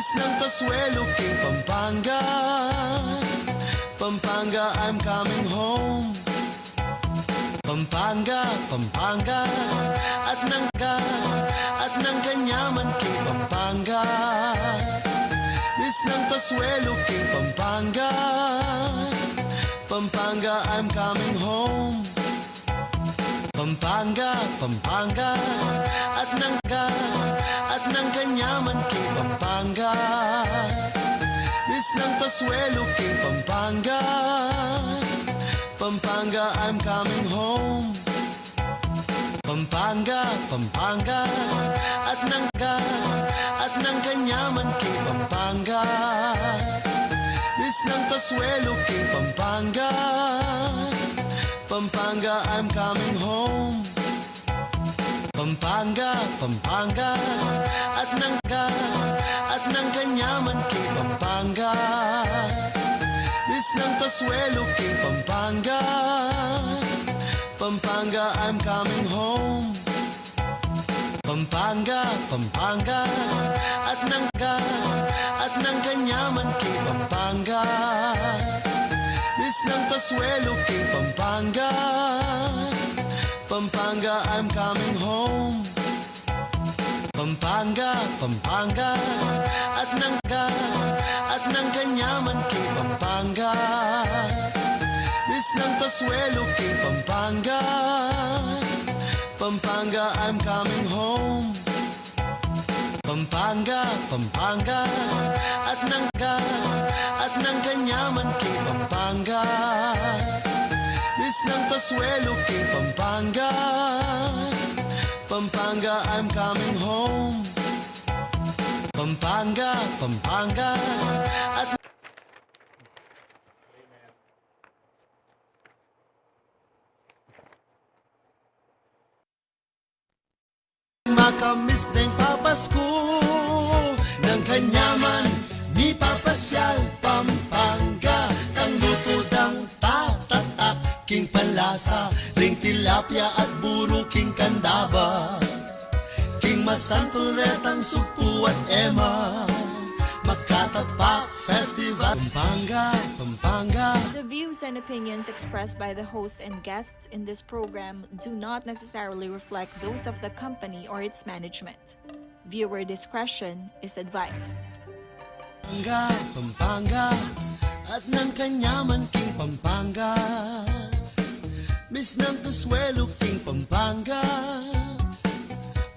Miss ng Kasuelo, King Pampanga. Pampanga, I'm coming home. Pampanga, Pampanga, at ng Kanyaman, King Pampanga. Miss ng Kasuelo, King Pampanga. Pampanga, I'm coming home. Pampanga, Pampanga, at ng Kanyaman, King Pampanga. Miss ng Kasuelo, King Pampanga. Pampanga, I'm coming home. Pampanga, Pampanga, at ng Kanyaman, King Pampanga. Miss ng Kasuelo, King Pampanga. Pampanga, I'm coming home. Pampanga, Pampanga, at ng Kanyaman, King Pampanga. Miss ng Kasuelo, King Pampanga. Pampanga, I'm coming home. Pampanga, Pampanga, at ng Kanyaman, King Pampanga. Miss ng Kasuelo, King Pampanga. Pampanga, I'm coming home. Pampanga, Pampanga, at ng Kanyaman, King Pampanga. Miss ng Kasuelo, King Pampanga. Pampanga, I'm coming home. Pampanga, Pampanga, at ng Kanyaman, King Pampanga. Miss ng Kasuelo, King Pampanga. Pampanga, I'm coming home. Pampanga, Pampanga, at makamiss na yung papasko ng Kanyaman, ni papasyal Pampanga. Ang lutudang tatatak, King Palasa, ring tilapia at buro, King Kandaba, King Masantuletang Supu at Emma, Makatapak Festival. Pampanga, Pampanga. The views and opinions expressed by the hosts and guests in this program do not necessarily reflect those of the company or its management. Viewer discretion is advised. Pampanga, Pampanga, at ng Kanyaman, King Pampanga. Miss ng Kasuelo, King Pampanga.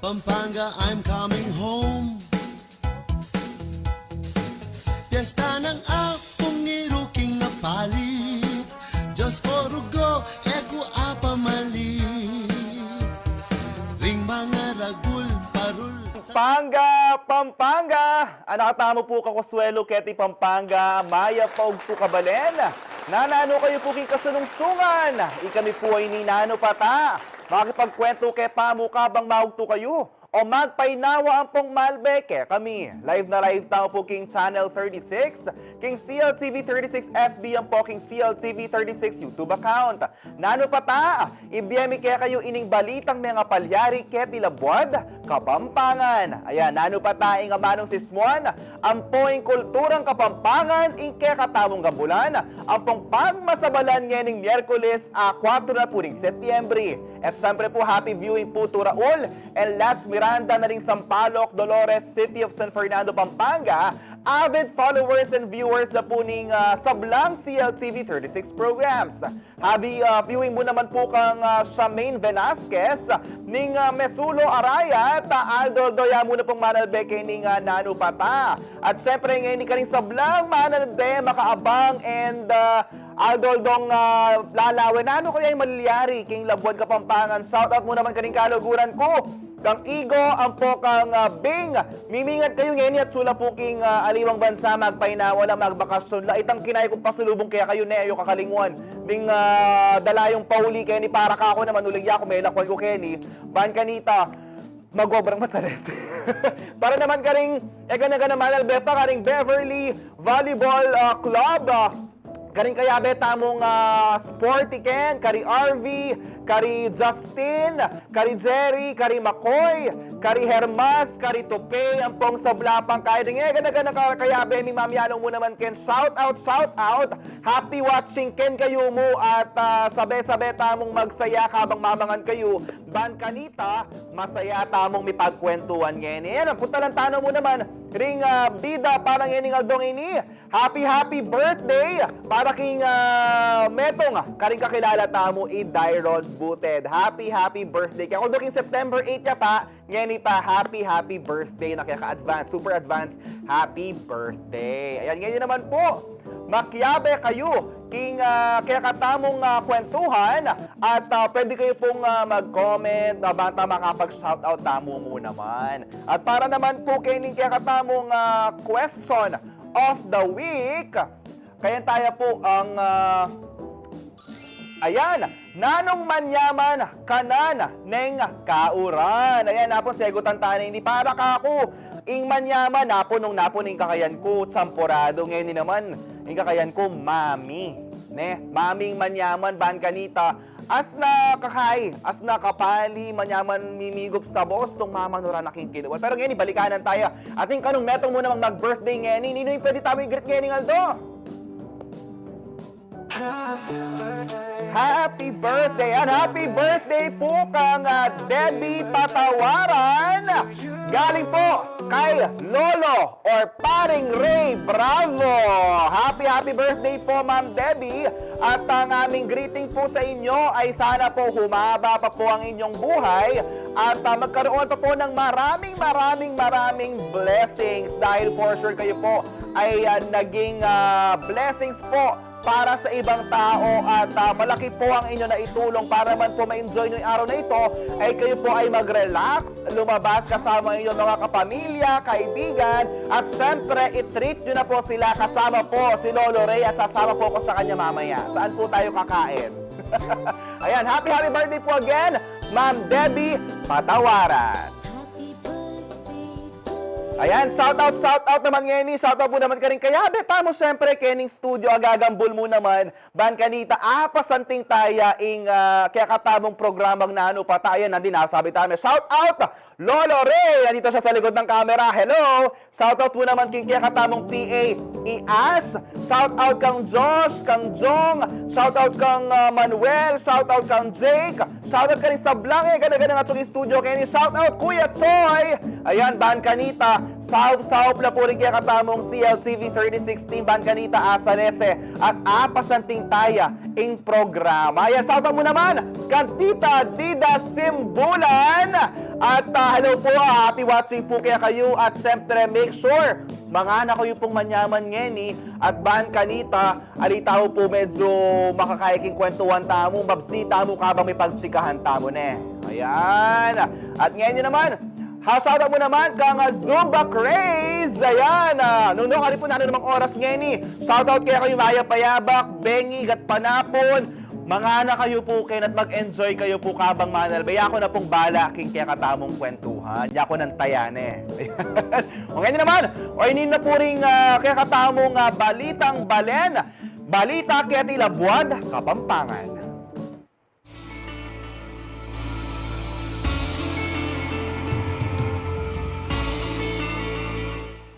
Pampanga, I'm coming home. Piyesta ng apong ni Ruking napalit, Diyos ko rugo, eko apamalit. Ring mga ragul, parul sa... Pampanga, Pampanga! Anakatamo po ka Kasuelo, Keti Pampanga, Maya Paug po kabalen. Nanano kayo po king kasunungsungan. Ikami po ay ninano pata. Makipagkwento kay pamuka bang mahugto kayo. O magpainawa ang pong malbeke kami. Live na live tao po king Channel 36, king CLTV 36 FB ang po king CLTV 36 YouTube account. Nano pata, ibiyemi kaya kayo ining balitang mga palyari ket ilabwad, Kapampangan. Ayan, nano pata ing amanong sismuan, ang poing kulturang Kapampangan, ing kaya katamong gambulan, ang pong pagmasabalan ngayon Miyerkules 4 na po ning Setyembre. At syempre po, happy viewing po to Raul and Lats Miranda na ring Sampaloc, Dolores, City of San Fernando, Pampanga. Avid followers and viewers na po ning Sablang CLTV 36 programs. Happy viewing mo naman po kang Shamaine Velasquez, ning Mesulo Araya, at Aldo Doya muna pong manalbeke ning Nano Pata. At syempre ngayon ka rin Sablang manalbe, makaabang and Aldoldong lalawin. Ano kaya yung maliliyari king Labuan Kapampangan? Shoutout mo naman kaning kaluguran ko. Kang Igo, ang po kang Bing. Mimingat kayo ngayon at sula po king aliwang bansa magpainawa na magbakasyon. Itang kinay kong pasulubong kaya kayo neyo kakalinguan. Bing dalayong pauli kaya ni para ka ako naman uligya ko may lakwan ko Kenny. Ban kanita. Magobrang masares. Para naman karing ega-naga naman albepa karing Beverly Volleyball Club. Karing kaya tamong sporty ken, kari RV, kari Justin, kari Jerry, kari Makoy, kari Hermas, kari Tope, ang pong sa Blapang, kaya din gana kaya Bemi Mamyalong mo naman Ken, shout out, happy watching Ken kayo mo at sabe-sabe tamong magsaya habang mamangan kayo, Ban Kanita, masaya tamong mipagkwentuhan ngayon. Yan, punta lang tanong mo naman, ring bida parang ining aldong ini, happy birthday para king metong karing kakilala tamo i Dairon Booted. Happy birthday. Kaya kung king September 8 ya pa, ngayon pa happy birthday na kaya ka-advance, super advance, happy birthday. Ayan, ngayon naman po, makyabe kayo king kaya katamong kwentuhan at pwede kayo pong mag-comment na bata makapag-shoutout tamo mo naman. At para naman po kaya katamong question of the week, kaya tayo po ang ayan, nanong manyaman kanan neng kauran. Ayan, napon segutan tayo hindi para ka ako ing manyaman napon ing kakayan ko tsampurado ngayon ni naman ing kakayan ko mami ne maming manyaman Ban Kanita as na kakay as na kapali manyaman mimigop sa boss tong mama nura naking kinuwan. Pero ngayon balikanan tayo ating kanong metong mo namang mag-birthday ngayon nino yung pwede tayo i-greet ngayon Aldo. Happy birthday! And happy birthday po kang Debbie Patawaran! Galing po kay Lolo or Paring Ray Bravo! Happy birthday po Ma'am Debbie! At ang aming greeting po sa inyo ay sana po humaba pa po ang inyong buhay at magkaroon pa po ng maraming blessings dahil for sure kayo po ay naging blessings po para sa ibang tao at malaki po ang inyo na itulong para man po ma-enjoy nyo yung araw na ito ay kayo po ay mag-relax, lumabas kasama inyong mga kapamilya, kaibigan at syempre i-treat nyo na po sila kasama po si Lolo Ray at sasama po ko sa kanya mamaya. Saan po tayo kakain? Ayan, happy birthday po again, Ma'am Debbie Patawaran. Ayan, shout out naman ngayon, shout out po naman ka rin kaya beta mo syempre Kening Studio agagambol mo naman Ban Kanita pasanting taya ing kaya katabong programang nano pa tayo nandin nasabi tayo shout out Lolo Ray, nandito siya sa likod ng camera. Hello! Shoutout po naman king kaya katamong PA i-Ash. Shoutout kang Josh, kang Jong. Shoutout kang Manuel. Shoutout kang Jake. Shoutout ka rin sa Blange. Ganda-ganda nga itong studio. Kaya ni shoutout Kuya Choy. Ayan, Ban Kanita. Saup na po rin kaya katamong CLTV 3016 Ban Kanita Asanese. At apasanting taya ing programa. Ayan, shoutout mo naman kang Tita Dida Simbulan. At hello po, happy watching po kaya kayo at siyempre make sure mga anak kayo pong manyaman ngeni at Ban Kanita alitaw po medyo makakayaking kwentuhan tamo, babsita mo ka bang may pagtsikahan tamo ne. Ayan, at ngayon naman shoutout mo naman kang Zumba Craze. Ayan, nuno ka rin po natin namang oras ngeni. Shoutout kaya kayo Maya Payabak, Bengi, Gat Panapon. Mga anak kayo po kayo at mag-enjoy kayo po kabang manalbay. Ako na pong bala king kaya katamong kwentuhan. Yako ng tayane. O ngayon naman, o inin na po rin kaya katamong Balitang Balen. Balita kaya tila buwad, Kapampangan.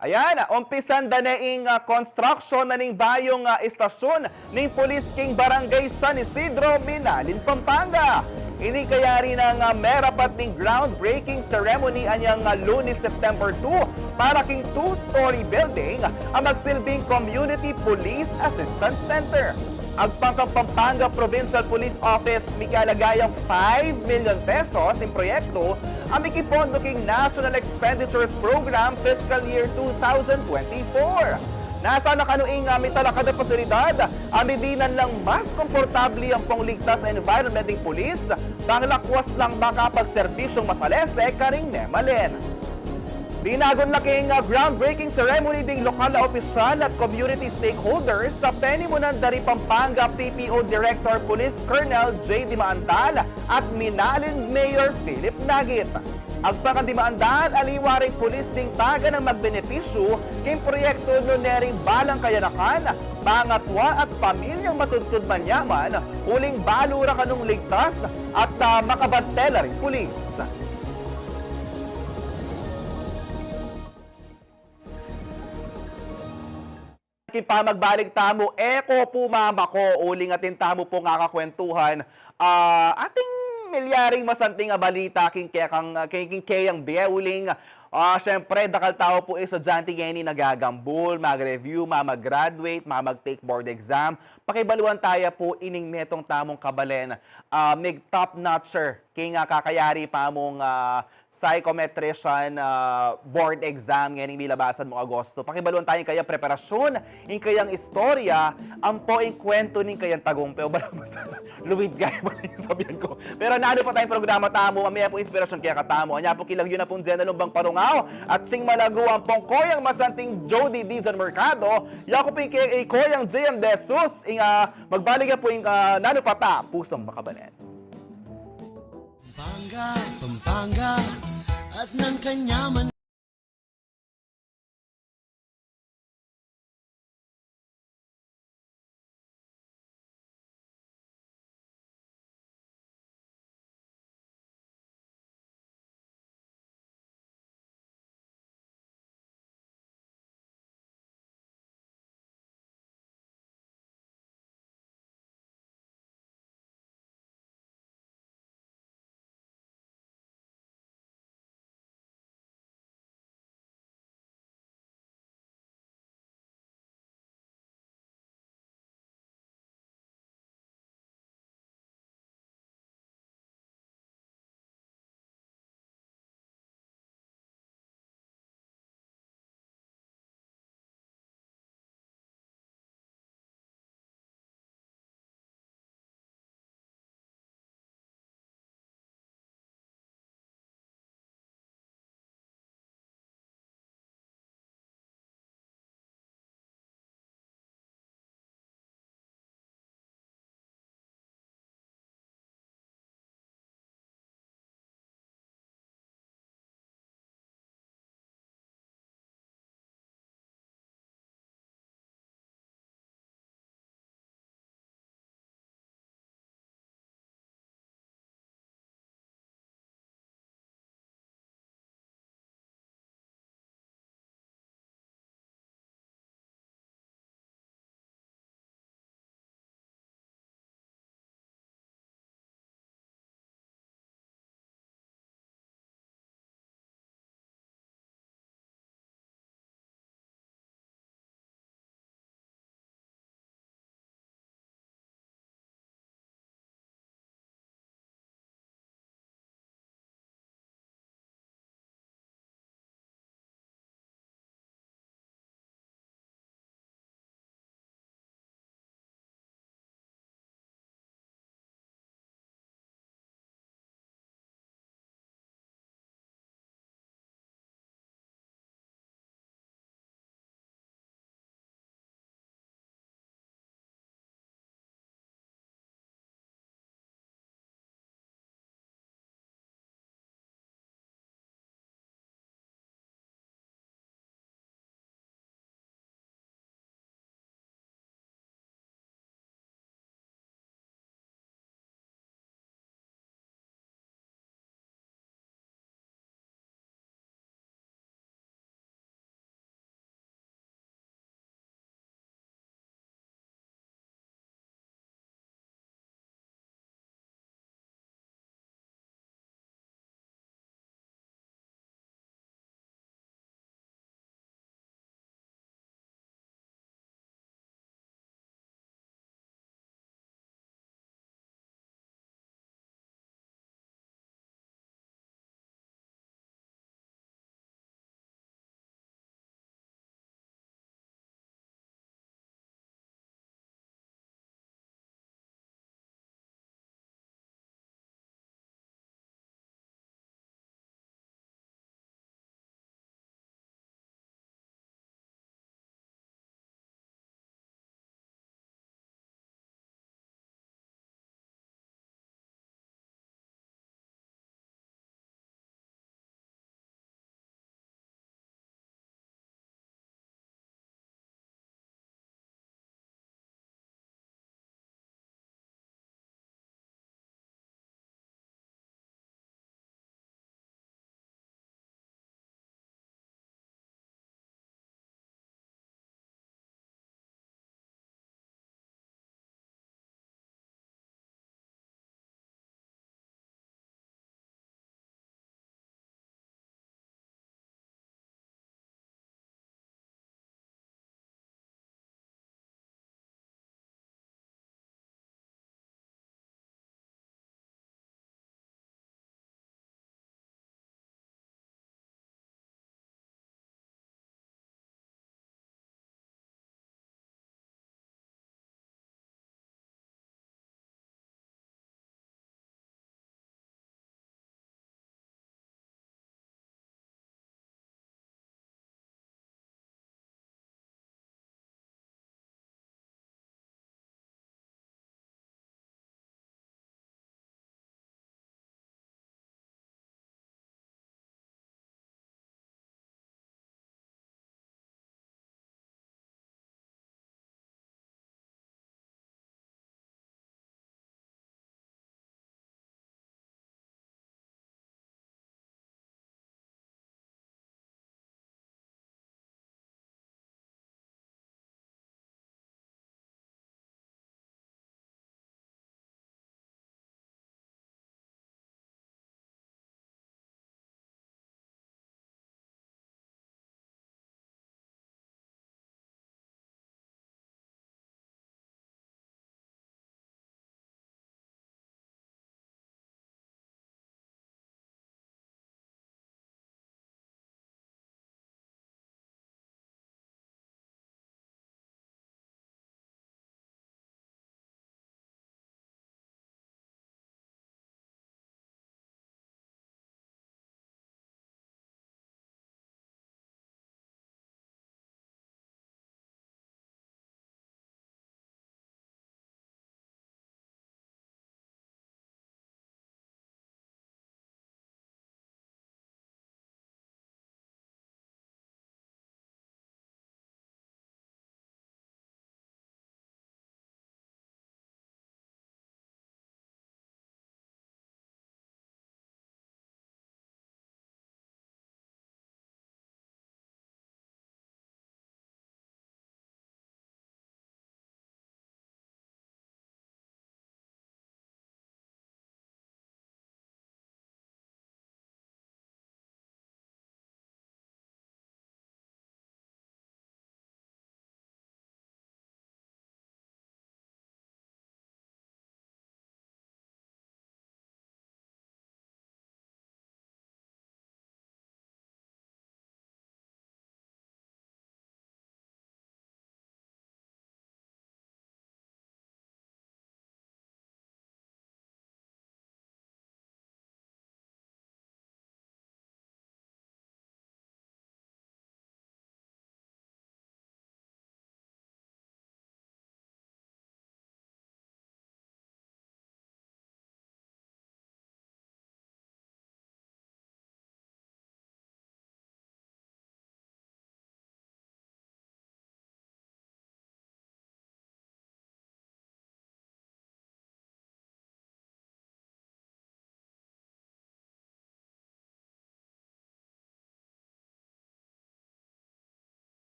Ayan, umpisan da na ing construction na ning bayong istasyon ning Police King Barangay San Isidro, Binalin, Pampanga. Ini kaya rin ang merapat ning groundbreaking ceremony anyang Lunes, September 2 para king 2-story building ang magsilbing Community Police Assistance Center. Agpangkang Pampanga Provincial Police Office mikalagayang 5 million pesos in proyekto ang mikipondo king National Expenditures Program Fiscal Year 2024. Nasa nakanuing mitalakad na pasilidad, amidinan lang mas komportable ang pangligtas na environment ng police, panglakwas lang makapagserbisyong masalese karing Nemalen. Binagon laking groundbreaking ceremony ding lokal na opisyal at community stakeholders sa Penimunan dari Pampanga PPO Director Police Colonel J. Dimaantal at Minalin Mayor Philip Nagit. Agpakadimaandaan aliwaring pulis ding taga ng magbenepisyo kay proyekto nunering balang kayanakan, pangatwa at pamilyang matutod manyaman, uling balura kanong ligtas at makabantela rin pulis. Magbalik tamo, eko po mama ko, uling atin tamo po kakakwentuhan. Ating milyaring masanting balita king kayang biya, syempre, dakal tao po estudyante ngayon nagagambol, mag-review, mag-graduate, mag-take board exam. Pakibaluan tayo po ining metong tamong kabalen. Mig top-notcher, king kakayari pa mong psychometrician board exam ngayon nilabasan mo Agosto. Pakibaluan tayo kaya preparasyon, in kayang istorya, ang po in kwento ning kayang tagumpay. O ba luwid gaya ba sabihin ko. Pero naano pa tayong programa tamo, mamaya po inspirasyon kaya katamo. Anya po kilagyo na pong Jenna Lumbang Parungaw at sing malago ang pong koyang masanting Jody Dizon Mercado. Yako po koyang JM Desus, magbalik po yung nano pata, pusong makabanen. Pampanga at ng kanyaman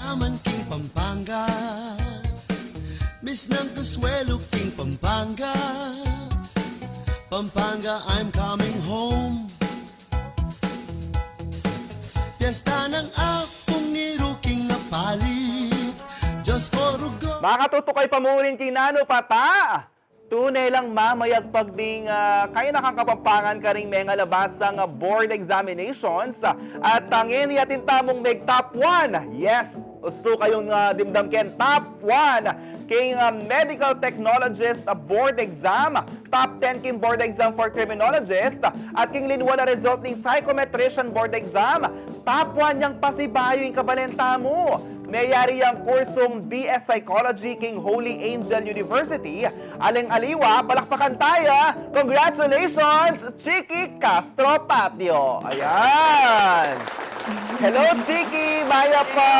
Yaman King Pampanga, Miss ng Consuelo King Pampanga, Pampanga I'm coming home. Piyesta ng akong iruking nga palit, Diyos ko rugo. Makatuto kay pamuling kinano pata. Tunay lang mamayag pagding kaya nakakapampangan ka ring mga labasang board examinations at tangin yatin tamong meg top 1. Yes, gusto kayong dimdam ken top 1 king medical technologist board exam, top 10 king board exam for criminologist at king linwa na result ning psychometrician board exam. Top 1 yang pasibayo yung kabalenta mo. Mayari ang kursong BS Psychology King Holy Angel University. Aling-aliwa, palakpakan tayo! Congratulations, Chiki Castro Patio! Ayan! Hello, Chiki! Maya pa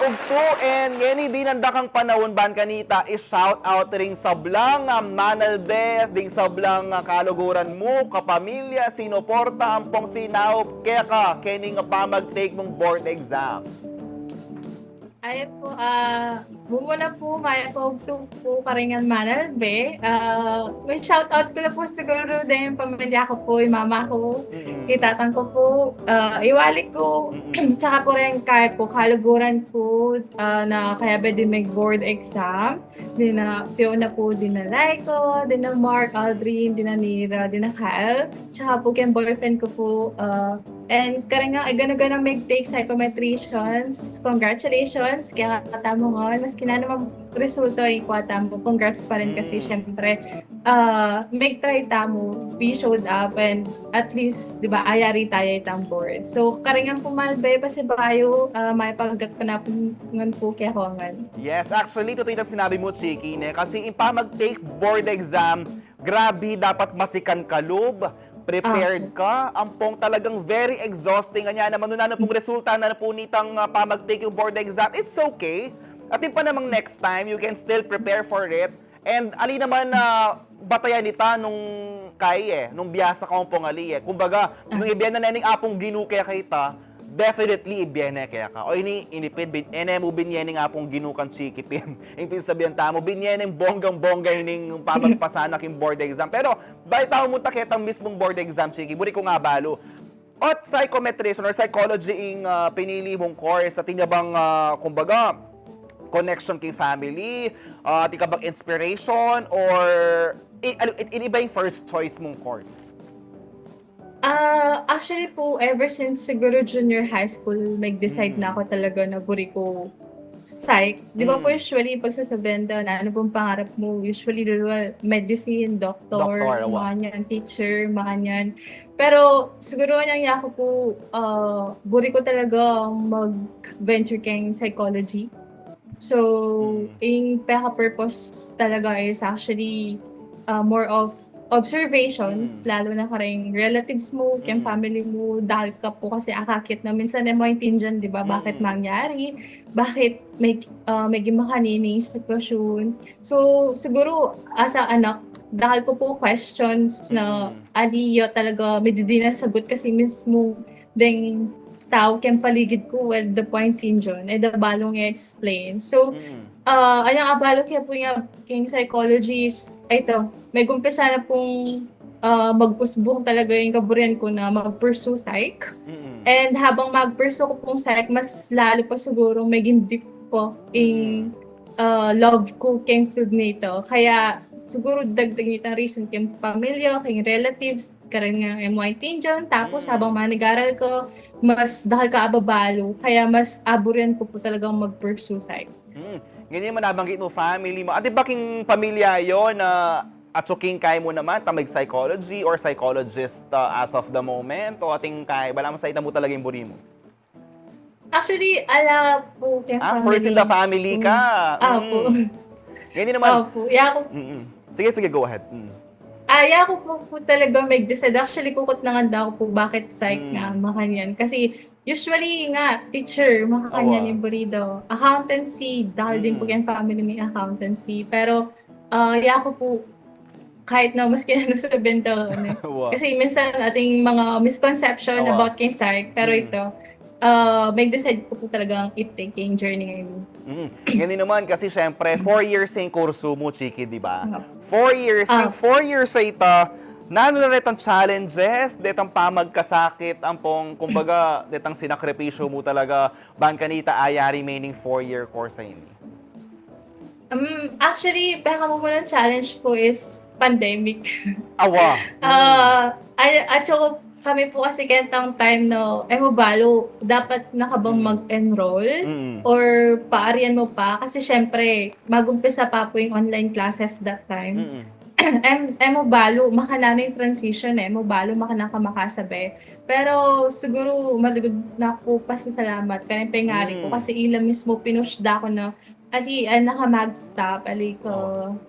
ugto and ngeni di nandakang panahon ban kanita i-shout out ring sablang manalbes, ding sablang kaluguran mo, kapamilya, sinuporta, ampong sinaup, kaya ka, kening pamag-take mong board exam. Ay po, bumuna po, kaya po po karingan manalbe. May shoutout ko na po siguro din yung pamilya ko po, yung mama ko, itatang ko po, iwalik ko, tsaka po rin kaya po, kaluguran po, na kaya ba din may board exam, din na Fiona po, din na Laiko, din na Mark, Aldrin, din na Nira, din na Kyle, tsaka po kayong boyfriend ko po, and karang nga, gana-gana mag-take psychometricians. Congratulations! Kaya katamo nga, mas naman resulta ay kwatamo. Congrats pa rin kasi syempre, mag-try tamo, we showed up, and at least, di ba, ayari tayo itang board. So, karang nga pumalbe, pa si Bayo, may paggat pa na po kaya hongan. Yes, actually, totoo yung sinabi mo, Chiki, kasi impa mag-take board exam, grabe, dapat masikan kalub, prepared ka, ampong talagang very exhausting nga naman na pong resulta na po nitang pamag-take yung board exam, it's okay. At yung pa namang next time, you can still prepare for it. And ali naman na batayan nita nung nung biyasa ka pong ali Kumbaga, nung ibiyan na naning apong ginuke kita, definitely ibiyene kaya ka. O inipid, mo binyening apong ginukan chikipin. Yung pinsabihan tamo, binyeneng bonggang-bongga yung pamagpasanak yung board exam. Pero, dahil tao mo taketang mismong board exam, chiki, buri ko nga balo. At psychometrician or psychology yung pinili mong course, at bang, kumbaga, connection kay family, tika bang inspiration, or iba yung first choice mong course? Actually po, ever since siguro junior high school, nag-decide na ako talaga na buri ko psych. Di ba po usually, pag sasabihin daw na ano pong pangarap mo, usually medicine, doctor, mga niyan, teacher, mga niyan. Pero siguro niya ako po, buri ko talaga mag-venture kang psychology. So, yung purpose talaga is actually more of observations, lalo na karing relatives mo, yung family mo, dahil ka po kasi akakit na minsan na mo intindihan, di ba? Bakit mangyari? Bakit may gimakanini sitwasyon? So, siguro, as a anak, dahil ko po questions na aliyo talaga, may di na sagot kasi mismo ding tao kayang paligid ko, well, the point in John, the balong i-explain. So, anyang abalo kaya po yung psychologist, ito, may gumpisa na pong magpusbong talaga yung kaburian ko na mag-pursue psych. And habang mag-pursue ko pong psych, mas lalo pa siguro maging deep po yung love ko kayong field nito. Kaya siguro dagdag nito ang reason kayong pamilya, kayong relatives, karin nga yung mga tindihan. Tapos habang manigaral ko, mas dahil ka ababalo. Kaya mas aburian ko po talagang mag-pursue psych. Ganyan mo nabanggit mo, family mo. At di ba king pamilya yon na at so king kaya mo naman, tamig psychology or psychologist as of the moment? O ating kaya, wala mo sa mo talaga yung buri mo? Actually, ala po kay family. First in the family ka. Po. Ganyan naman. Po. Sige, go ahead. Ako po talaga mag-decide. Actually, kukot na nga daw po bakit psych na makanyan. Kasi usually nga, teacher, makakanyan yung burido. Accountancy, dahil din po yung family may accountancy. Pero, ako po, kahit na mas kinano sa bento. Kasi minsan ating mga misconception about kay psych. Pero ito, may decide ko po talagang it-taking journey ngayon. Ganun naman kasi syempre 4 years yung kurso mo, Chiki, di ba? 4 years, Ah. yung 4 years sa ita, nano na rin ang challenges, detang pamagkasakit, ang pong, kumbaga, detang sinakripisyo mo talaga, ban kanita ayari remaining 4-year course sa ini. Actually, pinaka mo ng challenge po is pandemic. Awa. At saka kami po kasi kentang time na, mabalo, dapat nakabang mag-enroll or paarian mo pa. Kasi syempre, mag-umpisa pa po yung online classes that time. Mabalo, makana na yung transition mabalo, makana ka makasabi. Pero siguro, malugod na po pasasalamat. Kaya pengari ko kasi ila mismo pinushda ko na naka mag-stop, ko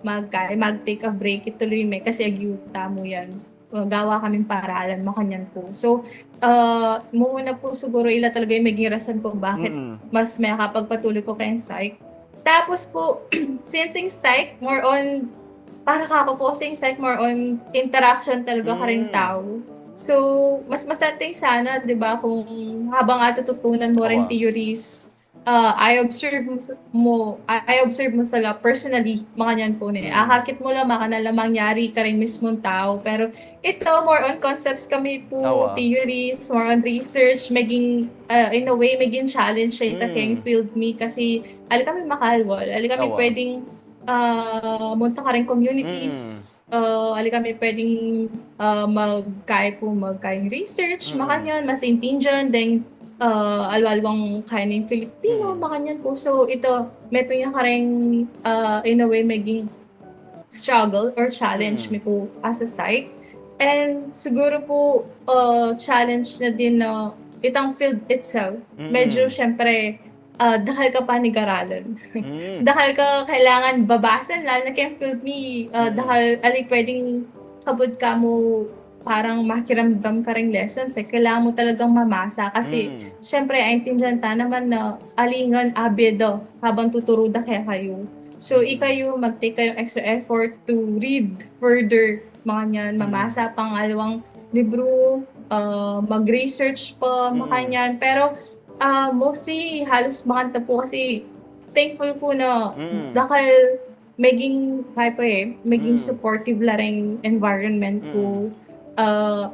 mag-take a break, ituloy may kasi agyuta mo yan. Gawa kaming paralan, makanyan po. So, muna po siguro ila talaga yung maging rason kung bakit mas may kapagpatuloy ko kayong psych. Tapos po, since yung psych, more on, para kako po kasi yung psych, more on interaction talaga ka rin tao. So, mas masanting sana, di ba, kung habang tututunan mo rin theories, I observe mo sila personally, makanyan po niya. Akakit mo lang, makana mangyari ka rin mismong tao. Pero ito, more on concepts kami po, theories, more on research, maging, in a way, maging challenge siya kayong field me kasi, kami makalwal, kami pwedeng, munta ka rin communities, kami pwedeng magkayang research, makanyan, mas intindihan, then, alwalwang kaya ng Filipino, makanyan po. So, ito, meto niya ka rin, in a way, maging struggle or challenge mi po as a site. And siguro po, challenge na din na itang field itself. Medyo, syempre, dahil ka panigaralan. Dahil ka kailangan babasan, lalo na kaya field me, dahil pwedeng kabod ka mo parang makiramdam ka ring lessons kailangan mo talagang mamasa kasi syempre aintindihan ta naman na alingan abedo habang tuturuda kaya kayo. So ikayo mag-take kayong extra effort to read further mga niyan, mamasa pangalawang libro, mag-research pa makanyan. Pero mostly halos makanta po kasi thankful po na dahil maging maging supportive la ring environment po.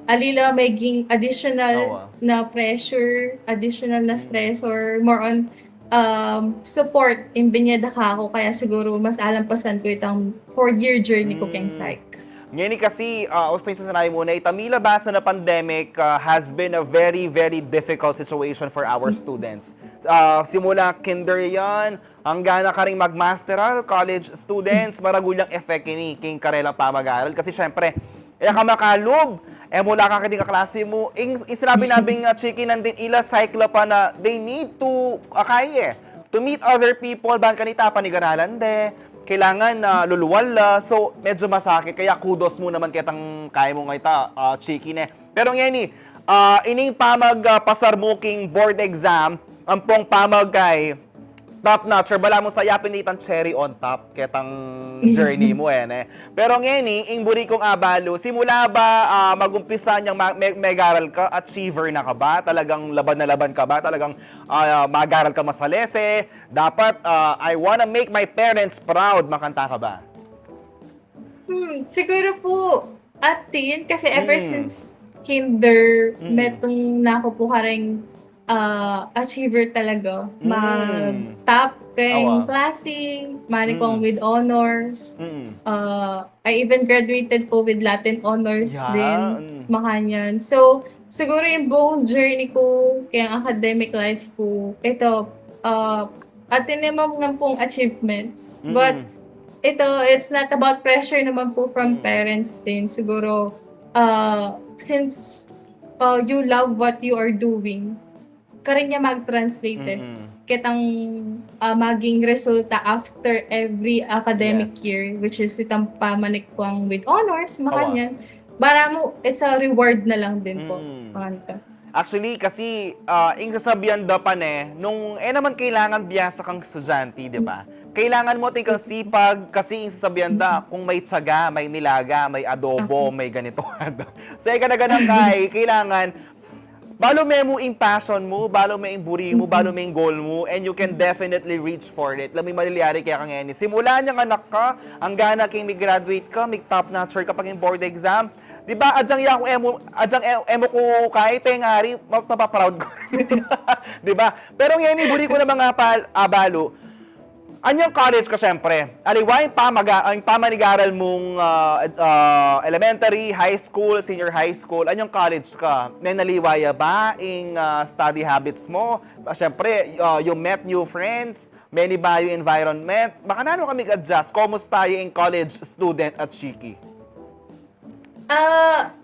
Alila maging additional na pressure, additional na stress or more on support in binyada ka ako kaya siguro mas alampasan ko itang 4-year journey ko keng psych. Ngayon kasi, gusto yung sasanay muna, itamila basa na pandemic has been a very, very difficult situation for our students. Simula kinder yan, hanggang na ka rin mag-masteral, college students, maragulang effect ini king karela pa mag-aaral. Kasi syempre, ka makalob, mula ka kating kaklase mo, sinabi nabing Chiki nandin ila cycle pa na they need to, to meet other people, ban kanita panigaralan kailangan na luluwal, so medyo masakit, kaya kudos mo naman kitang kaya mo ngayta, Chiki Pero ngayon ining pasarmuking board exam, ang pong pamagay, top notch, or bala mo sa yapin itang cherry on top ketang journey mo Pero ngayon ing buri kong abalo, simula ba magumpisa niyang mag-aral ka, achiever na ka ba? Talagang laban na laban ka ba? Talagang mag-aral ka masalese? Dapat, I wanna make my parents proud, makanta ka ba? Siguro po, atin, kasi ever since kinder, metong nako po kareng achiever talaga. Mag-top kayong klase, mani kong with honors. I even graduated po with Latin honors din. Makanyan. So, siguro yung buong journey ko, kaya academic life ko, ito, atin naman nga pong achievements. But, it's not about pressure naman po from parents din. Siguro, since you love what you are doing, karin niya mag-translate kitang maging resulta after every academic year, which is itang pamanik pang with honors, makanyan. Para mo, it's a reward na lang din po. Actually, kasi, yung sasabihan da pa nung naman kailangan biyasa kang estudyante, di ba? Kailangan mo kang sipag kasi yung sasabihan da, kung may tiyaga, may nilaga, may adobo, may ganito. So, ganang kay, kailangan, balo may mo yung passion mo, balo may yung buri mo, balo may yung goal mo, and you can definitely reach for it. Alam mo, maliliyari kaya kang ngayon. Simula niyang anak ka, ang gana kang mag-graduate ka, mag-top notcher ka pag yung board exam. Di ba, adyang ya kung emo ko kay pengari, mapaproud ko. Di ba? Pero ngayon, buri ko na mga abalo. Anyang college ka, siyempre. Aliwa, yung pamanigaral mong elementary, high school, senior high school, anyang college ka? Naliwaya ba yung study habits mo? Siyempre, you met new friends, many ba yung environment? Baka nano kami adjust? Kumusta yung college student at Chiki?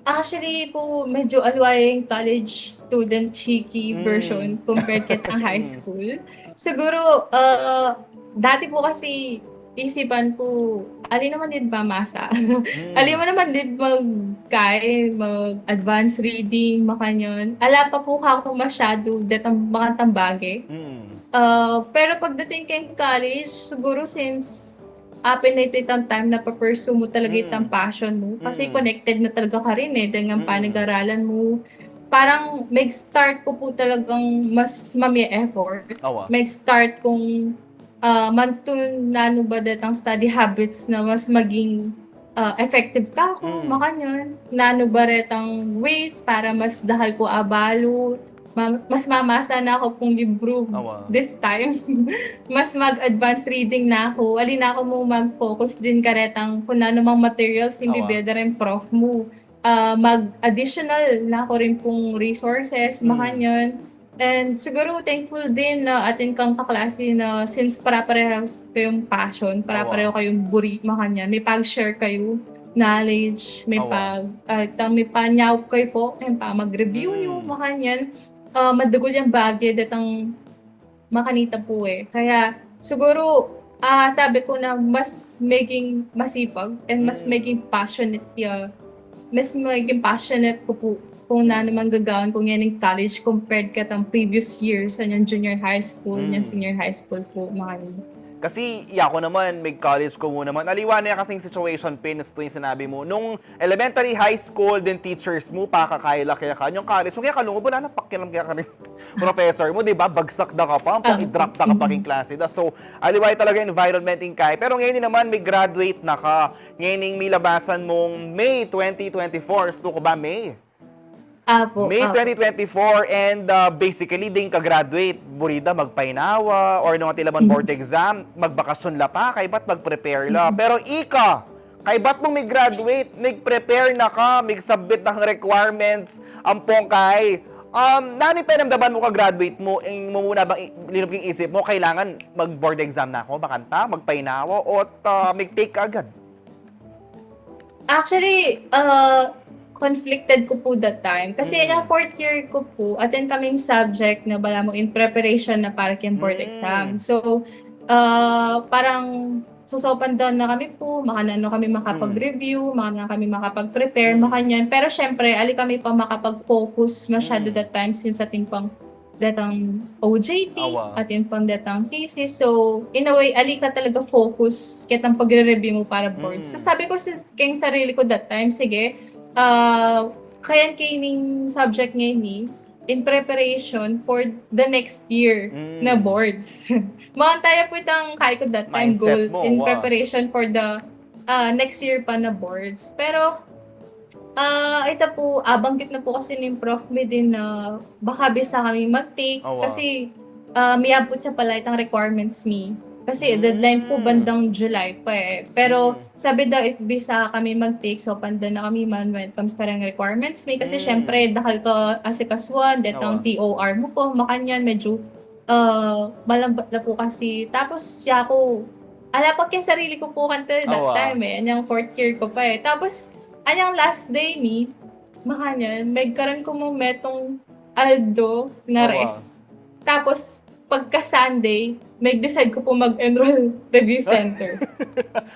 Actually po, medyo alwaya yung college student cheeky version compared kitang high school. Siguro, dati po kasi isipan ko, alin naman din ba masa? Alin mo naman din mag-advanced reading, makanyon. Ala pa po ako masyado mga tambage. Pero pagdating kay college, siguro since pinaitit ang time na pa-pursue mo talaga itang passion mo. Kasi connected na talaga ka rin dengan panag-aralan mo. Parang mag-start ko po talagang mas effort. Mag-start kong mantun na ano ba datang study habits na mas maging effective ka ako, makanyon. Na ano ba datang ways para mas dahal ko abalo, mas mamasa na ako pong libro this time. Mas mag-advance reading na ako. Alin na ako mo mag-focus din karetang kung ano mang materials hindi beda rin prof mo. Mag-additional na ako rin pong resources, makanyon. And siguro thankful din na atin kang kaklase na since para-parehas kayong passion, para-pareho kayong buri, makanyan. May pag-share kayo knowledge, may may panyaw kayo po, may pa mag-review nyo, makanyan. Madugol yung bagay datang makanita po eh. Kaya siguro sabi ko na mas maging masipag and mas maging passionate ko po kung na naman gagawin kung yan yung college compared katang previous years sa yung junior high school, yung senior high school po mga yun. Kasi ako naman, college ko mo naman. Aliwa na kasing situation pins to yung sinabi mo. Nung elementary, high school, din teachers mo, pakakaila kaya ka. Yung college, so kaya kalungo, wala na pakialam kaya ka rin professor mo, di ba? Bagsak na ka pa, i-drop na ka pa king klase. So, aliwa talaga environment in kay. Pero ngayon naman, may graduate na ka. Ngayon may labasan mong May 2024. Gusto ko ba May? May 2024 and basically din ka-graduate, burida magpainawa or nung atilaman board exam, magbakasyon la pa, kay ba't mag-prepare la. Pero ika, kay ba't mong may graduate, nag-prepare na ka, mag-submit ng requirements, ampong kay, nani penamdaman mo ka-graduate mo, muna bang linubing isip mo, kailangan mag-board exam na ako, bakanta, magpainawa, o mag-take agad? Actually, conflicted ko po that time. Kasi na fourth year ko po, attend kaming subject na bala mo in preparation na para kayong board exam. So, parang susopan doon na kami po, makanano kami makapag-review, makana kami makapag-prepare, makanyan. Pero syempre, ali kami pa makapag-focus masyado that time since ating pang datang OJT, ating pang datang thesis. So, in a way, ali ka talaga focus kitang pagre-review mo para boards. So, sabi ko sa sarili ko that time, sige, kaya kaining subject ngayon in preparation for the next year na boards. Makantaya po itang kaya ko that time mindset goal mo, in preparation for the next year pa na boards. Pero, ito po, banggit na po kasi ng prof me din na baka bisa kami mag-take kasi miabot siya pala itang requirements me. Kasi deadline po bandang July pa eh. Pero sabi daw if bisa kami mag-take, so pandan na kami man when it comes karang requirements me. Kasi syempre, dahil ko asikaswan, detang TOR mo po, makanyan, medyo malambat na po kasi. Tapos siya ko, alapag yung sarili ko po kanta that time eh. Anyang fourth year ko pa eh. Tapos, anyang last day me, makanyan, magkaroon ko mong metong Aldo na res. Tapos, pagka-Sunday, mag-decide ko po mag-enroll review center.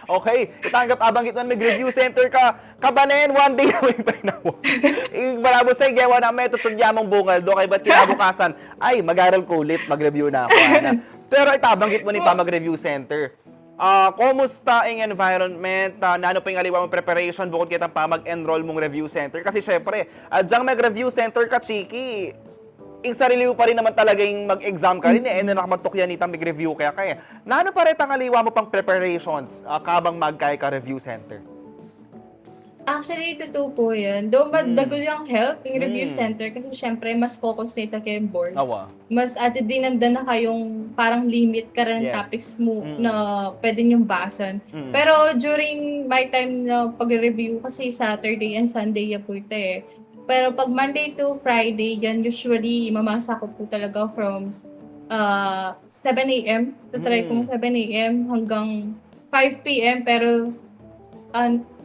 Okay, itanggap abanggit na mag-review center ka. Kabalen, one day na may painawa. Marabo sa igawa na may tutudya mong bungal do. Kaya ba't kinabukasan? Ay, mag-aral ko ulit, mag-review na ako. Pero itabanggit mo ni pa mag-review center. Kumusta ang environment? Ano pa yung aliwa mong preparation bukod kitang pa mag-enroll mong review center? Kasi syempre, adyang mag-review center ka, Chiki. ing sarili mo pa rin naman talaga yung mag-exam ka rin, and nakamantok yan itang mag-review kaya. Naano pa rin tangaliwa mo pang preparations kabang magkaya ka review center? Actually, totoo po yan. Though madagol yung help yung review center kasi syempre mas focus na ito kayo boards. Awa. Mas dinanda na kayong parang limit ka rin Yes. topics mo na pwede niyong basan. Pero during my time na pag-review, kasi Saturday and Sunday yan po ito eh. Pero pag Monday to Friday, yan usually mamasa ko po talaga from 7 a.m. Try ko 7 a.m. hanggang 5 p.m. Pero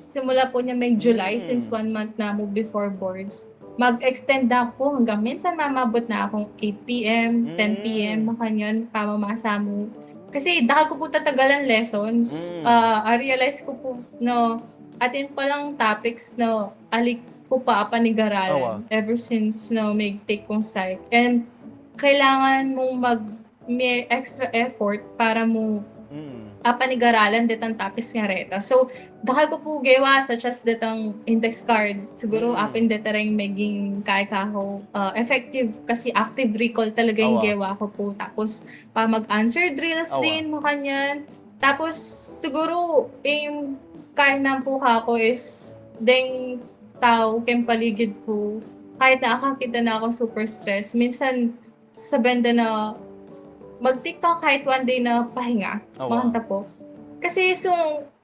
simula po niya may July since 1 month na mo before boards. Mag-extend na po hanggang minsan mamabot na akong 8 p.m., 10 p.m. makanyan, pamamasa mo. Kasi dahil ko po tatagalan lessons, I realize ko po no, atin pa lang topics no, alik ko pa panigaralan ever since no, may take kong psych. And kailangan mong may extra effort para mo panigaralan ditang topics nga reta. So, dahil ko po gawa such as ditang index card, siguro apin dita rin maging kaya ko effective kasi active recall talaga yung gawa ko po. Tapos, mag-answer drills din mo kanyan. Tapos, siguro, yung kaya na po ako is ding tao kayong paligid ko. Kahit nakakita na ako super stress, minsan sa benda na mag-take ka kahit one day na pahinga, makanta po. Kasi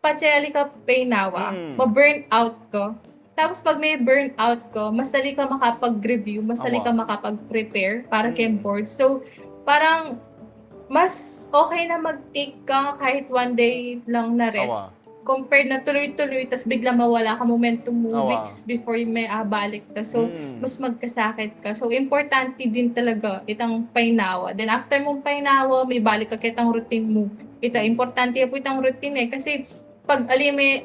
patsali ka painawa, ma-burn out ko. Tapos pag may burn out ko, masali ka makapag-review, masali ka makapag-prepare para kay board. So, parang mas okay na mag-take ka kahit one day lang na rest. Compared na tuloy-tuloy, tas bigla mawala ka momentum mo weeks before may balik ka. So, mas magkasakit ka. So, importante din talaga itang painawa. Then, after mong painawa, may balik ka kitang routine mo. Importante po itang routine eh. Kasi, pag may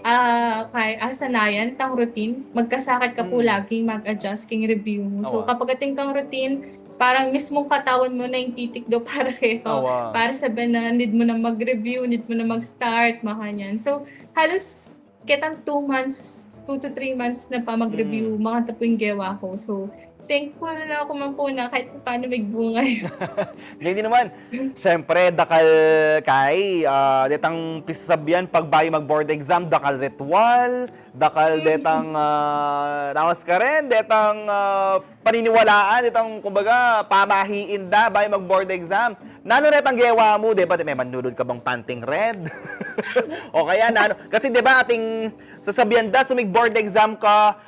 asanayan, itang routine, magkasakit ka po lagi, mag-adjust king review mo. So, kapag ating kang routine, parang mismong katawan mo na yung titik do para kayo. Para sabihin na need mo na mag-review, need mo na mag-start, makanyan. So, halos kitang 2 months, 2 to 3 months na pa mag-review, mga tapo yung gawa ko. So, thankful na ako man po na kahit paano may bunga yun. Hindi naman. Siyempre, dakal kay, detang pisabyan pagbayo mag-board exam, dakal ritual, dakal detang nawas ka rin, detang paniniwalaan, detang kumbaga pamahiin da bayo mag-board exam. Nano netang gawa mo, di ba? May manunod ka bang panting red? O kaya, kasi di ba ating sasabihan da, sumig-board exam ka,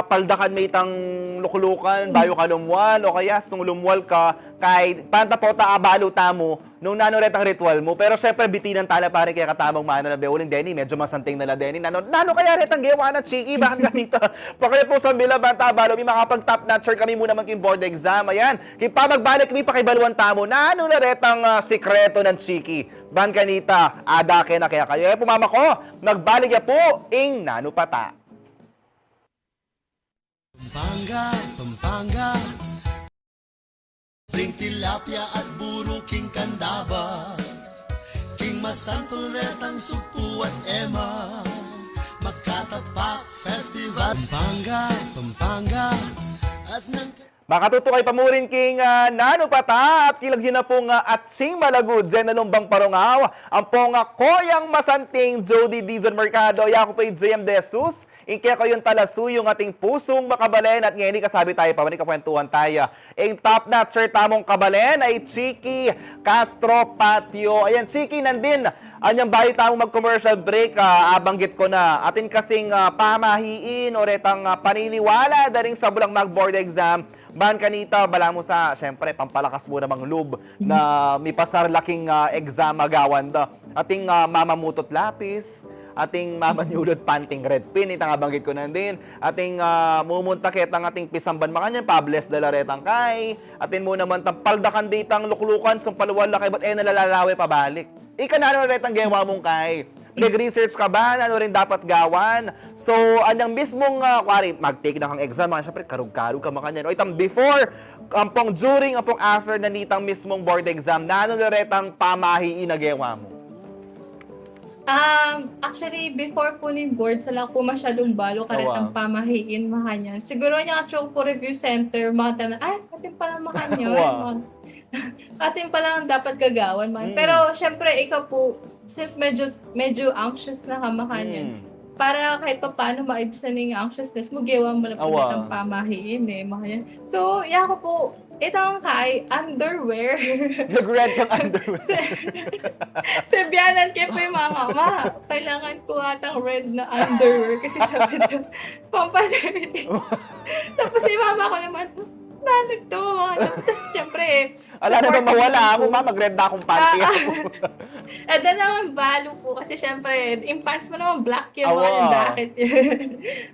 paldakan may itang lukulukan, bayo ka lumwal, o kaya sung lumwal ka, kahit pantapota abaluta mo, nung nanoret ang ritual mo. Pero syempre, bitinan tala pare kaya katamang maano na bewuling Denny, medyo masanting nala Denny. Nano kaya retang gawa na Chiki, bakit ganito? Pakaya po sa bila banta abalo, may makapag-top notcher kami muna maging board exam. Ayan, kipa magbalik kami pakibaluan tamo, nano na retang sikreto ng Chiki. Ban kanita, adake na kaya kayo. Pumama ko, magbalik ya po, ing nano pata. Pampanga Ring tilapia at buro king kandaba King masantol retang supu at ema Makatapak Festival Pampanga at nang Makatutukay pamurin king nano pata at kilagyan na pong atsing malagud zen nalumbang parongaw ang pong koyang masanting Jody Dizon Mercado yako po JM Jesus kaya ko yung talasu yung ating pusong makabalen at ngayon kasabi tayo pa kapwentuhan tayo ang top notcher tamong kabalen ay Chiki Castro Patio. Ayan Chiki nandin anyang bayo tamong mag-commercial break abanggit ko na atin kasing pamahiin o retang paniniwala daring sa bulang mag-board exam. Ban kanita, bala mo sa, syempre, pampalakas mo namang loob na may pasar laking exam agawan da. Ating mamamutot lapis, ating mamanyulod panting red pin, itang abanggit ko na din. Ating mumuntakit ang ating pisamban makanyan, pables dalaretang kay. Atin mo naman tampaldakan ditang luklukan, sung paluwala kay, ba't nalalalawi pabalik. Ika na retang gawa mong kay. Nag-research ka ba? Ano rin dapat gawan? So, anyang mismong, mag-take na kang exam, syempre, karug-karug ka makanyan. O itang before, ampong during, ampong after na nitang mismong board exam, na ano retang pamahiin na gawa mo? Actually, before po ni board, sala po masyadong balo karetang Awa. pamahiin makanyan. Siguro niya actually po review center, mga tanan, ay, atin pala makanyan. Awa. Atin pala ang dapat gagawan man. Pero, syempre, ikaw po, since medyo anxious na ka makanyan, para kahit pa paano maibsan yung anxiousness mo, gawa mo lang po Awa. itang pamahiin makanyan. So, yeah ko po, itong kay underwear. Nag-red kang underwear. Sabianan kayo po yung mga mama, kailangan ko atang red na underwear kasi sabi ito, pampasarili. Tapos yung mama ko naman, nanig to, mga tapos syempre Ala na ba supportive mawala po. mo, ma, mag-red na akong panty. Eh, dahil naman balo po kasi syempre, yung pants mo naman black yun, Awa. mga yung jacket yun.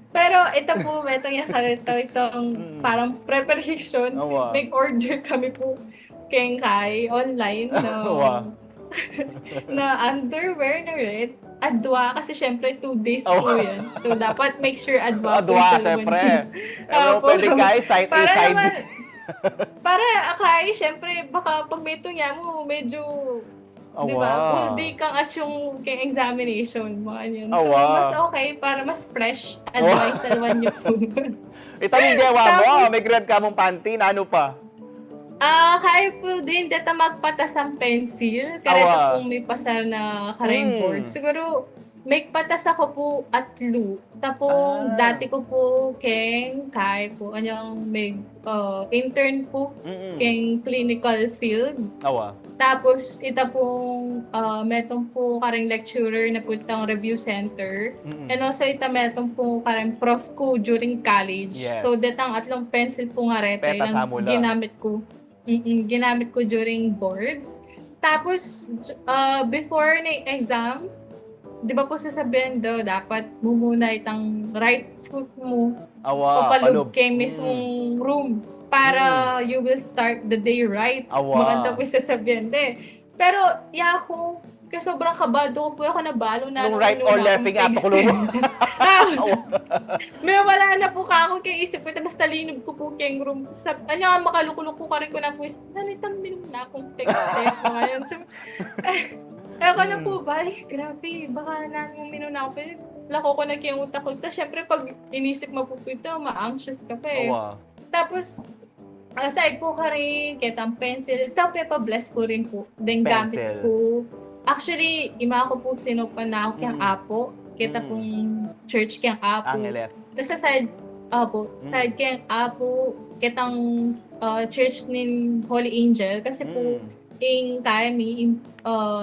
Pero ito po, itong yakarito, itong parang preparation, Awa. big order kami po kay Kai online Awa. na underwear na red. Adwa kasi syempre 2 days po Awa. yan. So dapat make sure adwa po Adwa, sa syempre. laman. Pero Opo. pwede guys, side to Para side. naman, para akay, syempre baka pag may tunya mo, medyo, di ba, Awa. full day kang at yung kay examination, mga yun. So Awa. mas okay, para mas fresh, adwa yung salwan niyo po. Itanong gawa mo, Tapos- may red ka mong panty, na ano pa? Kaya po din data magpatas ang pencil. Karito Awa. pong may pasar na ka-rainboard. Siguro, may patas ako po at lu. Tapos, dati ko po kay po, anyang may intern po keng clinical field. Awa. Tapos, ita pong metong po kareng lecturer na puntang review center. And also, ita metong po kareng prof ko during college. Yes. So, datang atlong pencil po nga rete Petas lang amula. ginamit ko during boards. Tapos, before na exam, di ba po sasabihin daw, dapat mo muna itang right foot mo Awa. papalog kay mismong room para you will start the day right. Awa. Maganda po sasabihin. Pero, ako, kasi sobrang kabado po ako nabalo na. Nung right or left, nga tukulong. May wala na po ka ako kay isip ko. Tapos talinog ko po kay room. Ano, makalukulok ko ka rin ko na po. Nalitang minum na akong text step. Ngayon. So, ako na po ba? Ay, grabe. Baka namin minum na ako. Pero lako ko na kayong utak ko. Tapos syempre pag inisip mo po ito, ma-anxious ka pa eh. Awa. Tapos, aside po ka rin, kitang pencil. Tapos pa-bless ko rin po. Then gamit Pencil. ko. Actually, ima ko po sinupan na ako kayang apo. Kita pong church kayang apo. Angeles. Tapos sa side, side kayang apo, kitang church ni Holy Angel. Kasi po, in kami,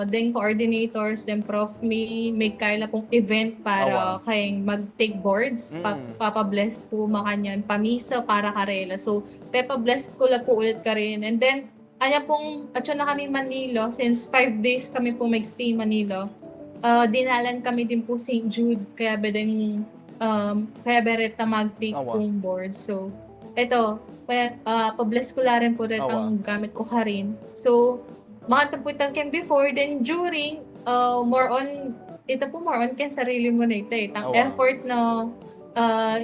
then coordinators, then prof may kaya pong event para kayang mag-take boards, papabless po makanyan, pamisa para karela. So, pepa-bless ko lang po ulit ka rin. And then, pong, at na kami Manilo, since 5 days kami po mag-stay Manilo, dinalan kami din po St. Jude, kaya kaya bereta mag-take Awa. pong board. So, eto, pa-bless ko la rin po rin ang gamit ko ka rin. So, mga tamputang ken before, then during, more on ken sarili mo na ito eh. Tang Awa. effort na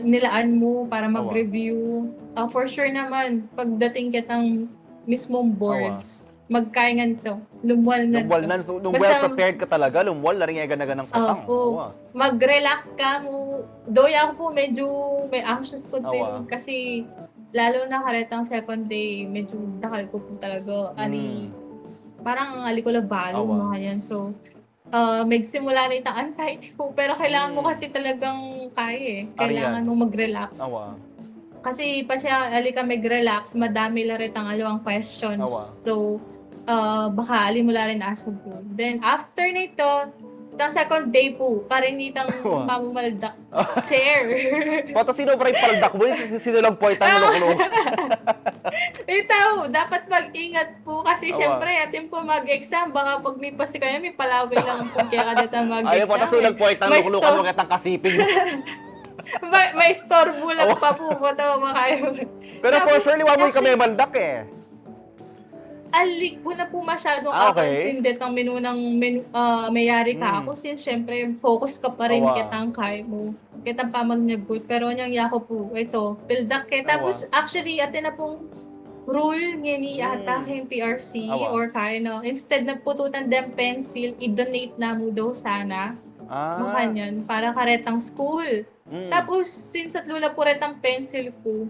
nilaan mo para mag-review. For sure naman, pagdating kitang mismong boards, magkaingan to. Lumwal na Lumwal to. na. So, nung Basta- well prepared ka talaga, lumwal na rin ng patang. Opo. Awa. Mag-relax ka mo. Doya ako po, medyo may anxious ko din. Awa. Kasi, lalo na karetang second day, medyo dakal ko po talaga. Parang ang ali ko lang balo, Awa. mga yan. So, magsimula na itang anxiety ko. Pero kailangan mo kasi talagang kaya eh. Kailangan mo mag-relax. Awa. Kasi pa siya, ali ka mag-relax, madami la rin ang alawang questions. Awa. So, baka ali mo la rin asog po. Then, after nito, itang second day po, parang itang Awa. mamumaldak chair. Pata sino pa rin paldak mo? Sinulog po itang lukulong. Ito, dapat mag-ingat po kasi Awa. syempre, atin po mag-exam. Baka pag may pasi kayo, may palaway lang po kaya kada mag-exam. Ayaw, pata sulag po itang May lukulukan mo kitang kasiping. may storbo lang pa po po ito makayo. Pero for Tapos, sure, liwa mo yung actually, kami maldak eh. alik mo na po masyadong Okay. kapansin det ang mayari ka ako since syempre focus ka pa rin Awa. kitang kay mo kitang pamagnagot pero anyang yako po ito pildak kay tapos actually atin na pong rule ngani ata kay PRC Awa. or kaya no, instead na pututan dem pencil, i-donate na mo daw sana. Makanyan, para karetang school. Tapos, since at lula po retang pencil ko,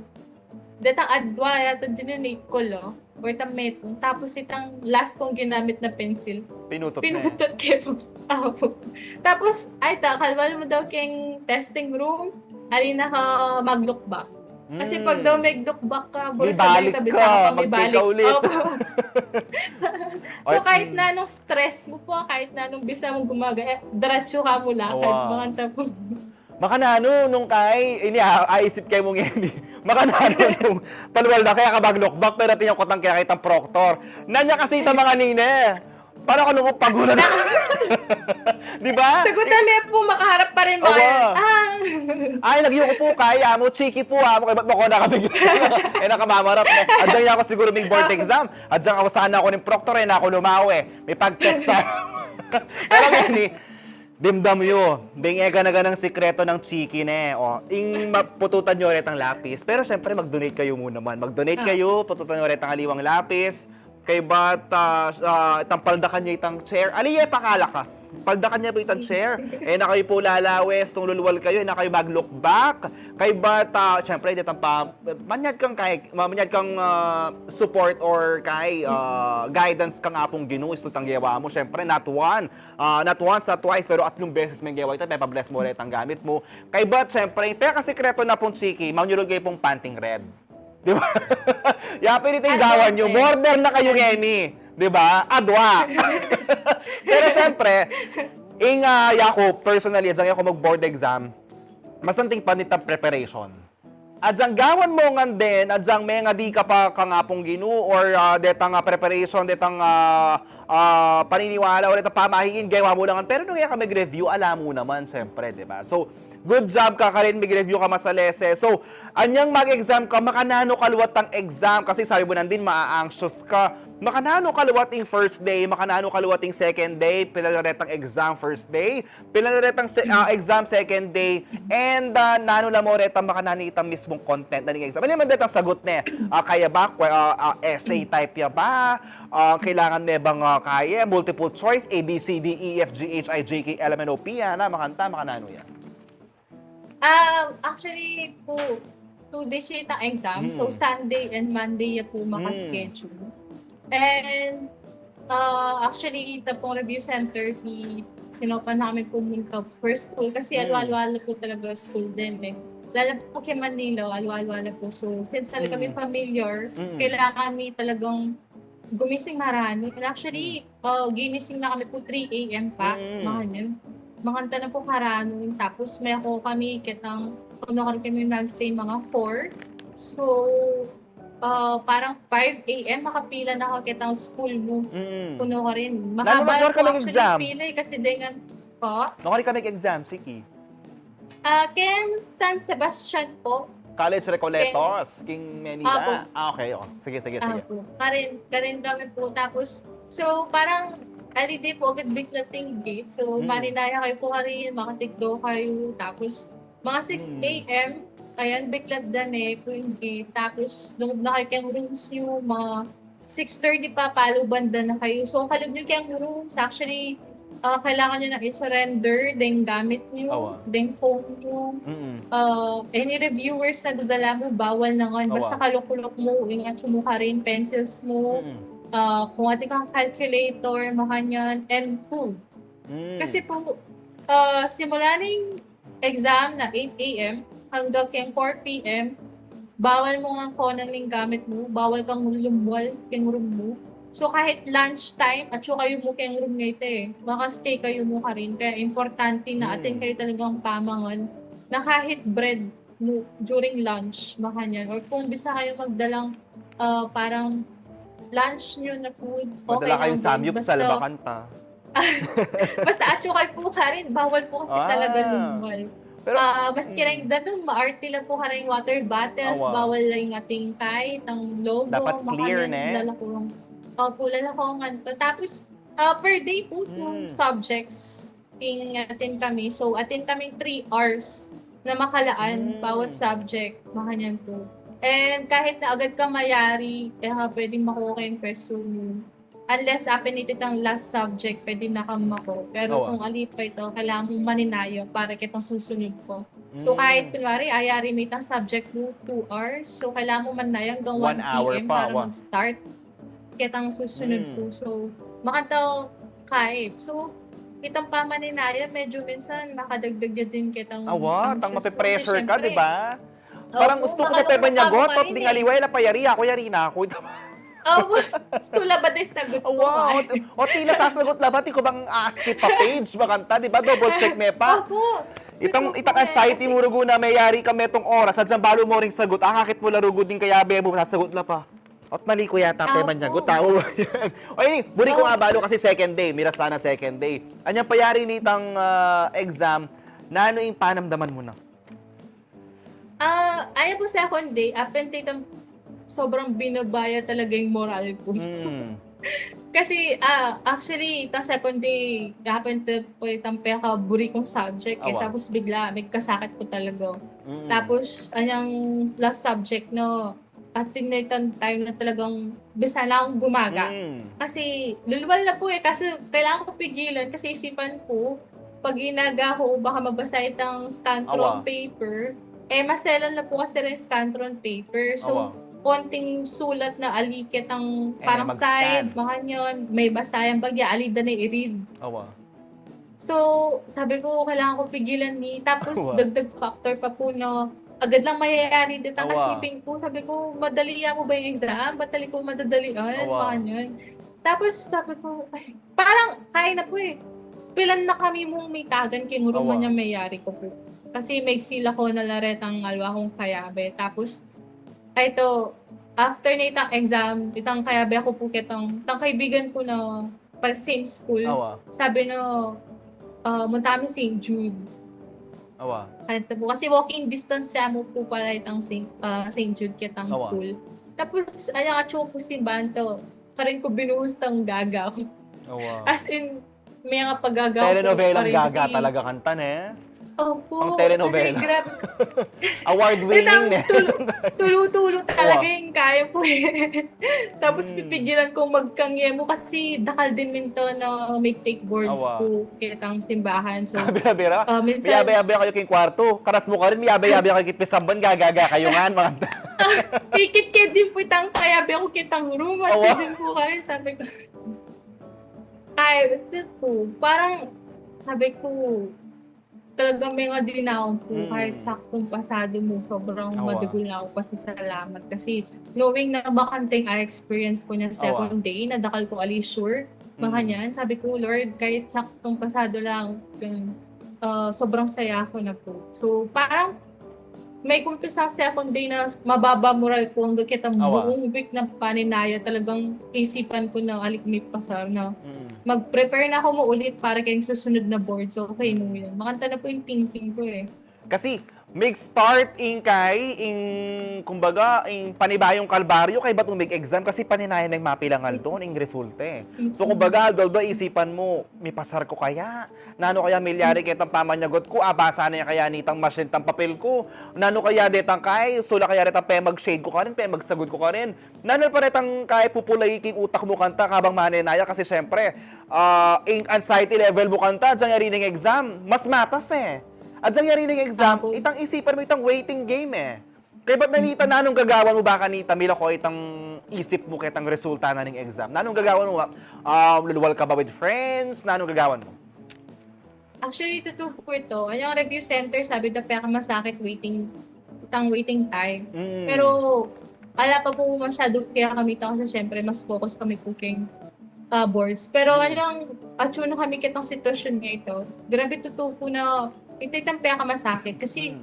datang adwa yata dinonate ko lo, or tam metong. Tapos itang last kong ginamit na pencil, Pinutot na. pinutot kayo po. Apo. Tapos, ay ta, kalwal mo daw kayong testing room, alina ka mag-look back. Kasi pag daw mag-look back ka, May bursa balik tabi ka, sa may mag-take balik. ka ulit. Opo. So, Or- kahit na anong stress mo po, kahit na anong bisa mong gumaga, diretso ka mula, kahit Awa. mga tapo. Makanano nung kay, aisip kayo mong yan. Makanano nung palwal na kaya ka mag-look back, pero tingnan ko tang kaya kitang proctor. Nanya kasi ita mga nine. Para ko nung pagulan. Di ba? Sagutan niya po, makaharap pa rin mga Awa. Ay, nagyuko po, kaya mo, cheeky po ha, ba't mo ko nakabigyan? Nakamamarap na. Adyan niya ako siguro may board exam. Adyan ako sana ako ng proctor, na ako lumawi. May pag-text na. Pero gani, dimdam yun. Bingega na ganang sikreto ng cheeky na o, ing mapututan nyo ulit ang lapis. Pero syempre, mag-donate kayo muna man. Mag-donate kayo, pututan nyo ulit ang aliwang lapis. Kay ba't itang paldakan niya itang chair. Aliya pakalakas. Paldakan niya po itang chair. Na kayo po lalawes, tung luluwal kayo, na kayo mag-look back. Kay ba't, syempre, itang manyad kang support or kay guidance kang apong ginu, istutang gawa mo. Syempre, not once, not twice, pero 3 beses may gawa ito, may pabless mo ulit ang gamit mo. Kay ba't, syempre, pero kasi sekreto na pong chiki, maunulog kayo pong panting red. Di ba? Yapin ito yung gawan nyo. Border na kayo ngeni. Di ba? Adwa. Pero syempre, yako, personally, adjang ako mag-board exam, masanting pa nitang preparation. Adjang gawan mo nga din, adjang may nga di ka pa kangapong ginu, or detang preparation, detang paniniwala, or detang pamahiin, gawa mo lang. Pero nung ka mag-review, alam mo naman, syempre, di ba? So, good job ka rin, mag-review ka masalese. So, anyang mag-exam ka, makanano kaluwat ang exam. Kasi sabi mo nandin, maa-anxious ka. Makanano kaluwat ang first day, makanano kaluwat ang second day, pilalaret ang exam first day, pilalaret ang exam second day, and nano lang mo retang makanani itang mismong content na ng exam. Ano naman dito ang sagot na? Kaya ba? Essay type ya ba? Kailangan na bang kaya? Multiple choice? A, B, C, D, E, F, G, H, I, J, K, L, M, N, O, P, makanta, makanano yan. Actually po, 2 days yung itang exam. So, Sunday and Monday po makaschedule. And, actually, ito pong review center, sinopan namin pumunta per school kasi alwal-wala po talaga school din eh. Lalo po kay Manila, alwal-wala po. So, since talaga kami familiar, kailangan kami talagang gumising marami. And actually, ginising na kami po 3 a.m. pa, mga yun. Makanta na po karano. Tapos, may ako kami, kitang, kami mag-stay mga 4. So, parang 5 a.m. makapila na kakitang school mo. Puno ka rin. Mahaba ka po actually exam? pila eh, kasi dengan po. Nung ka mag-exam, Siki? Ken San Sebastian po. College Recoletos, King Manila. Apo. Okay. Sige. Po. Karin kami po. Tapos, so parang holiday po, agad biglating gate. So, maninaya kayo po ka rin, makatigdo kayo. Tapos, mga 6 a.m., ayan, biglat po yung gate. Tapos, lumab na kayo kayong rooms nyo, mga 6:30 pa, palubanda na kayo. So, kalub nyo kayong rooms, actually, kailangan nyo na i-surrender, ding gamit nyo, ding phone nyo. Any reviewers na dadala mo, bawal na nga. Basta kalok-kulok mo, ingat mo ka rin, pencils mo, kung ating kang calculator, makanyan, and food. Kasi po, simula na yung exam na 8 a.m., hanggang kayong 4 p.m., bawal mo nga konan ng gamit mo, bawal kang lumwal kayong room mo. So kahit lunchtime, at syo kayo mo kayong room ngayon makastay kayo mo ka rin. Kaya importante na atin kayo talagang pamangan na kahit bread mo during lunch, makanyan. Or kung bisa kayo magdalang parang lunch nyo na food, okay Madala lang kayong din. samyup sa labakanta. Basta at syo kayo po ka rin, bawal po kasi talaga lumwal. Pero, mas kirang ganun, maarte lang po karang water bottles, bawal lang yung ating kahit, ang logo, dapat clear na lalakongan to. Tapos, per day po, 2 subjects atin kami. So, atin kami 3 hours na makalaan bawat subject. Makanyan po. And kahit na agad ka mayari, pwedeng makuha yung question mo. Unless apinitit ang last subject, pwede na kang mako. Pero Oo. kung alip pa ito, kailangan mong maninayo para kitang susunod ko. So Mm. kahit kunwari, ayari may itang subject mo 2 hours, so kailangan mo maninayo hanggang 1 1 hour p.m. pa, para wow. mag-start. Kitang susunod ko. So, makantaw kahit. So, kitang pamaninaya, medyo minsan makadagdag niya din kitang Awa, tang anxious. mape-pressure Kasi ka, syempre, di ba? Parang opo, gusto ko makalungkot mapebanyagot, ka at rin di eh. nga liway, lapayari ako, yari na ako. Stula ba din sagot ko? Wow, o tila sasagot labat, ko bang skip pa page, makanta, di ba? Double check me pa. Opo. Itang Totoo po anxiety kasi- mo rugo na mayari ka metong oras, at balo mo ring sagot, akakit mo larugo din kaya bebo, sasagot la pa. At mali ko yata, Opo. pebanyagot, tao ba yan? O yun, buri ko nga balo kasi second day, miras sana second day. Anyang payari nitang exam, na ano yung panamdaman mo na? Ayaw po second day, apentitang sobrang binabaya talaga yung moral ko. Hmm. Kasi, actually, itang second day, happen to po itang pinaka-buri kong subject. Awa. Tapos bigla, may kasakit ko talaga. Mm. Tapos, anyang last subject, no, at tinitang time na talagang bisa na akong gumaga. Mm. Kasi, lulwal na po kasi kailangan ko pigilan kasi isipan ko, pag ginaga ko, baka mabasa itang Awa. scantron paper, maselan na po kasi rin scantron paper. So, Awa. konting sulat na alikit ang parang mag-scan. side, mga yun, may basayan bagya, alida na i-read. Awa. So, sabi ko, kailangan ko pigilan ni. Tapos, Awa. dagdag factor pa po no, agad lang mayayari dito. Ang Awa. kasiping ko, sabi ko, madalian mo ba yung exam? Batali ko madadalian? Awa. Baka yun. Tapos, sabi ko, ay, parang kaya na po eh. Pilan na kami mong may tagan kay Awa. nguruma niya mayari ko po. Kasi may sila ko na laretang alwa kong kayabe. Tapos, ito, after na itang exam, itang kayabe ako po kitang kaibigan ko na para same school. Awa. Sabi no, munta kami St. Jude. Awa. Kasi walking distance siya mo po pala itang St. Jude kitang Awa. school. Tapos, ayang atso po si Banto. Karin ko binuhos tang gaga ko. Awa. As in, may nga paggagaw ko Telenovelang pa rin gaga kasi- talaga kanta eh. Opo. Pang telenovela. Kasi grabe. Award-winning eh. Tulo-tulo talaga Wow. yung kaya po eh. Tapos Mm. pipigilan kong magkangye mo kasi dakal din minto na may take boards Awa. po kitang simbahan. So, Bira-bira. minsan, Miyabe-yabe kayo king kwarto. Karas mo ka rin, miyabe-yabe kayo king pisamban, gagaga kayo nga. Mga... pikit-kit din po itang kaya ako kitang room at Awa. din po ka rin. Sabi ko, ay, ito po, parang, sabi ko, talagang may nga din ako po, kahit saktong pasado mo, sobrang Awa. madugol na ako pasasalamat. Kasi knowing na bakanting experience ko niya second day, nadakal ko alisure, mga niyan, sabi ko, Lord, kahit saktong pasado lang, sobrang saya ako na po. So, parang, may kumpisang second day na mababa moral ko hanggang kitang Awa. buong week na paninaya, talagang isipan ko na alik may pasar na Mm. mag-prepare na ako maulit para kayong susunod na board. So, okay mo yun. Makanta na po yung thinking ko eh. Kasi, make start in kay, kumbaga, panibayong kalbaryo kay ba't make exam kasi paninayan ng mapilangal doon, yung resulta eh. So, kumbaga, doldo, isipan mo, may pasar ko kaya? Nano kaya milyari kitang pamanyagot ko? Basa na yan kaya nitang machine tang papel ko? Nano kaya detang kay? Sula kaya detang mag-shade ko ka rin, magsagot ko ka rin? Nano pa detang kay pupulay king utak mo kanta kabang maninaya kasi syempre, yung anxiety level mo kanta, dyan yari ng exam, mas matas eh. At dyan yari ng exam, Apo. itang isipan mo itang waiting game eh. Kaya ba't nanita nanong gagawan mo ba kanita, mila ko itang isip mo kitang resulta na ng exam? Nanong gagawan mo ba? Luluwal ka ba with friends? Nanong gagawan mo? Actually, totoo po ito. Yung review center, sabi na masakit waiting time. Mm. Pero, wala pa po masyado kaya kami ito kasi syempre mas focus kami po kayong boards. Pero anong na kami kitang sitwasyon nga ito. Grabe totoo po na ito itang masakit kasi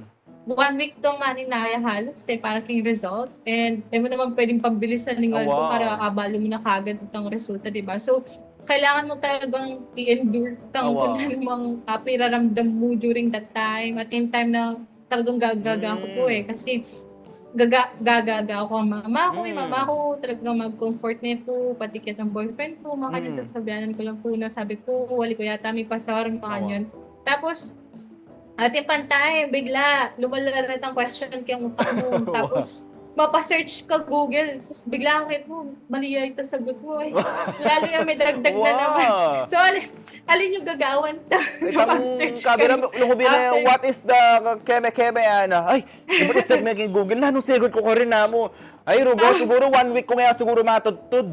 1 week tong maninaya halos para king result. And mo naman pwedeng pabilisan ng Wow. para abalo mo na kagad itong resulta, diba? So, kailangan mo talagang i-endure tang Wow. kung namang piraramdam mo during that time. At yung time na talagang gagaga ako po eh. Kasi gagaga ako ang mama ko. Yung mama ko talagang mag-comfort niya po. Pati kita ng boyfriend ko. Makanya sasabihanan ko lang po na sabi ko, wali ko yata may pasawar mga yun. Tapos, ating pantay, bigla, lumalarat ang question kay utak mo. Tapos, mapasearch ka Google, tapos bigla akit mo, mali yung sagot mo eh. Lalo yung may dagdag na naman. Wow. So, alin yung gagawan ta? Itang Mag-search kabila, ka. luhubi na After- what is the keme-keme yan? Ay, di ba check mo yung Google na, nung sigot ko rin na mo. Ay, Rugo, siguro 1 week ko nga siguro matutod.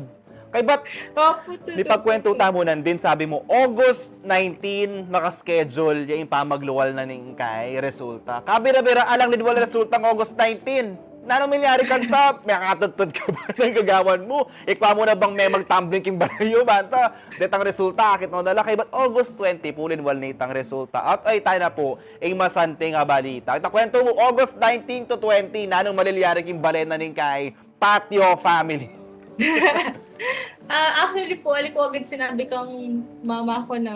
Kay ba't, Opo, di pagkwento mo din, sabi mo, August 19, nakaschedule, yung pamagluwal na ning kay resulta. Kabira-bira, alang lidwal resulta ng August 19. Nanong milyari kang top, may katutod ka ba ng gagawan mo? Ikwa mo na bang may magtumbling king balayo, banta? Detang resulta, akit mo dala kay ba't August 20, pulin wal nitang resulta. At ay tayo na po, ang masante nga balita. Ito kwento mo, August 19 to 20, nanong malilyari king balena ning kay Patio Family. Actually po, ko agad sinabi kang mama ko na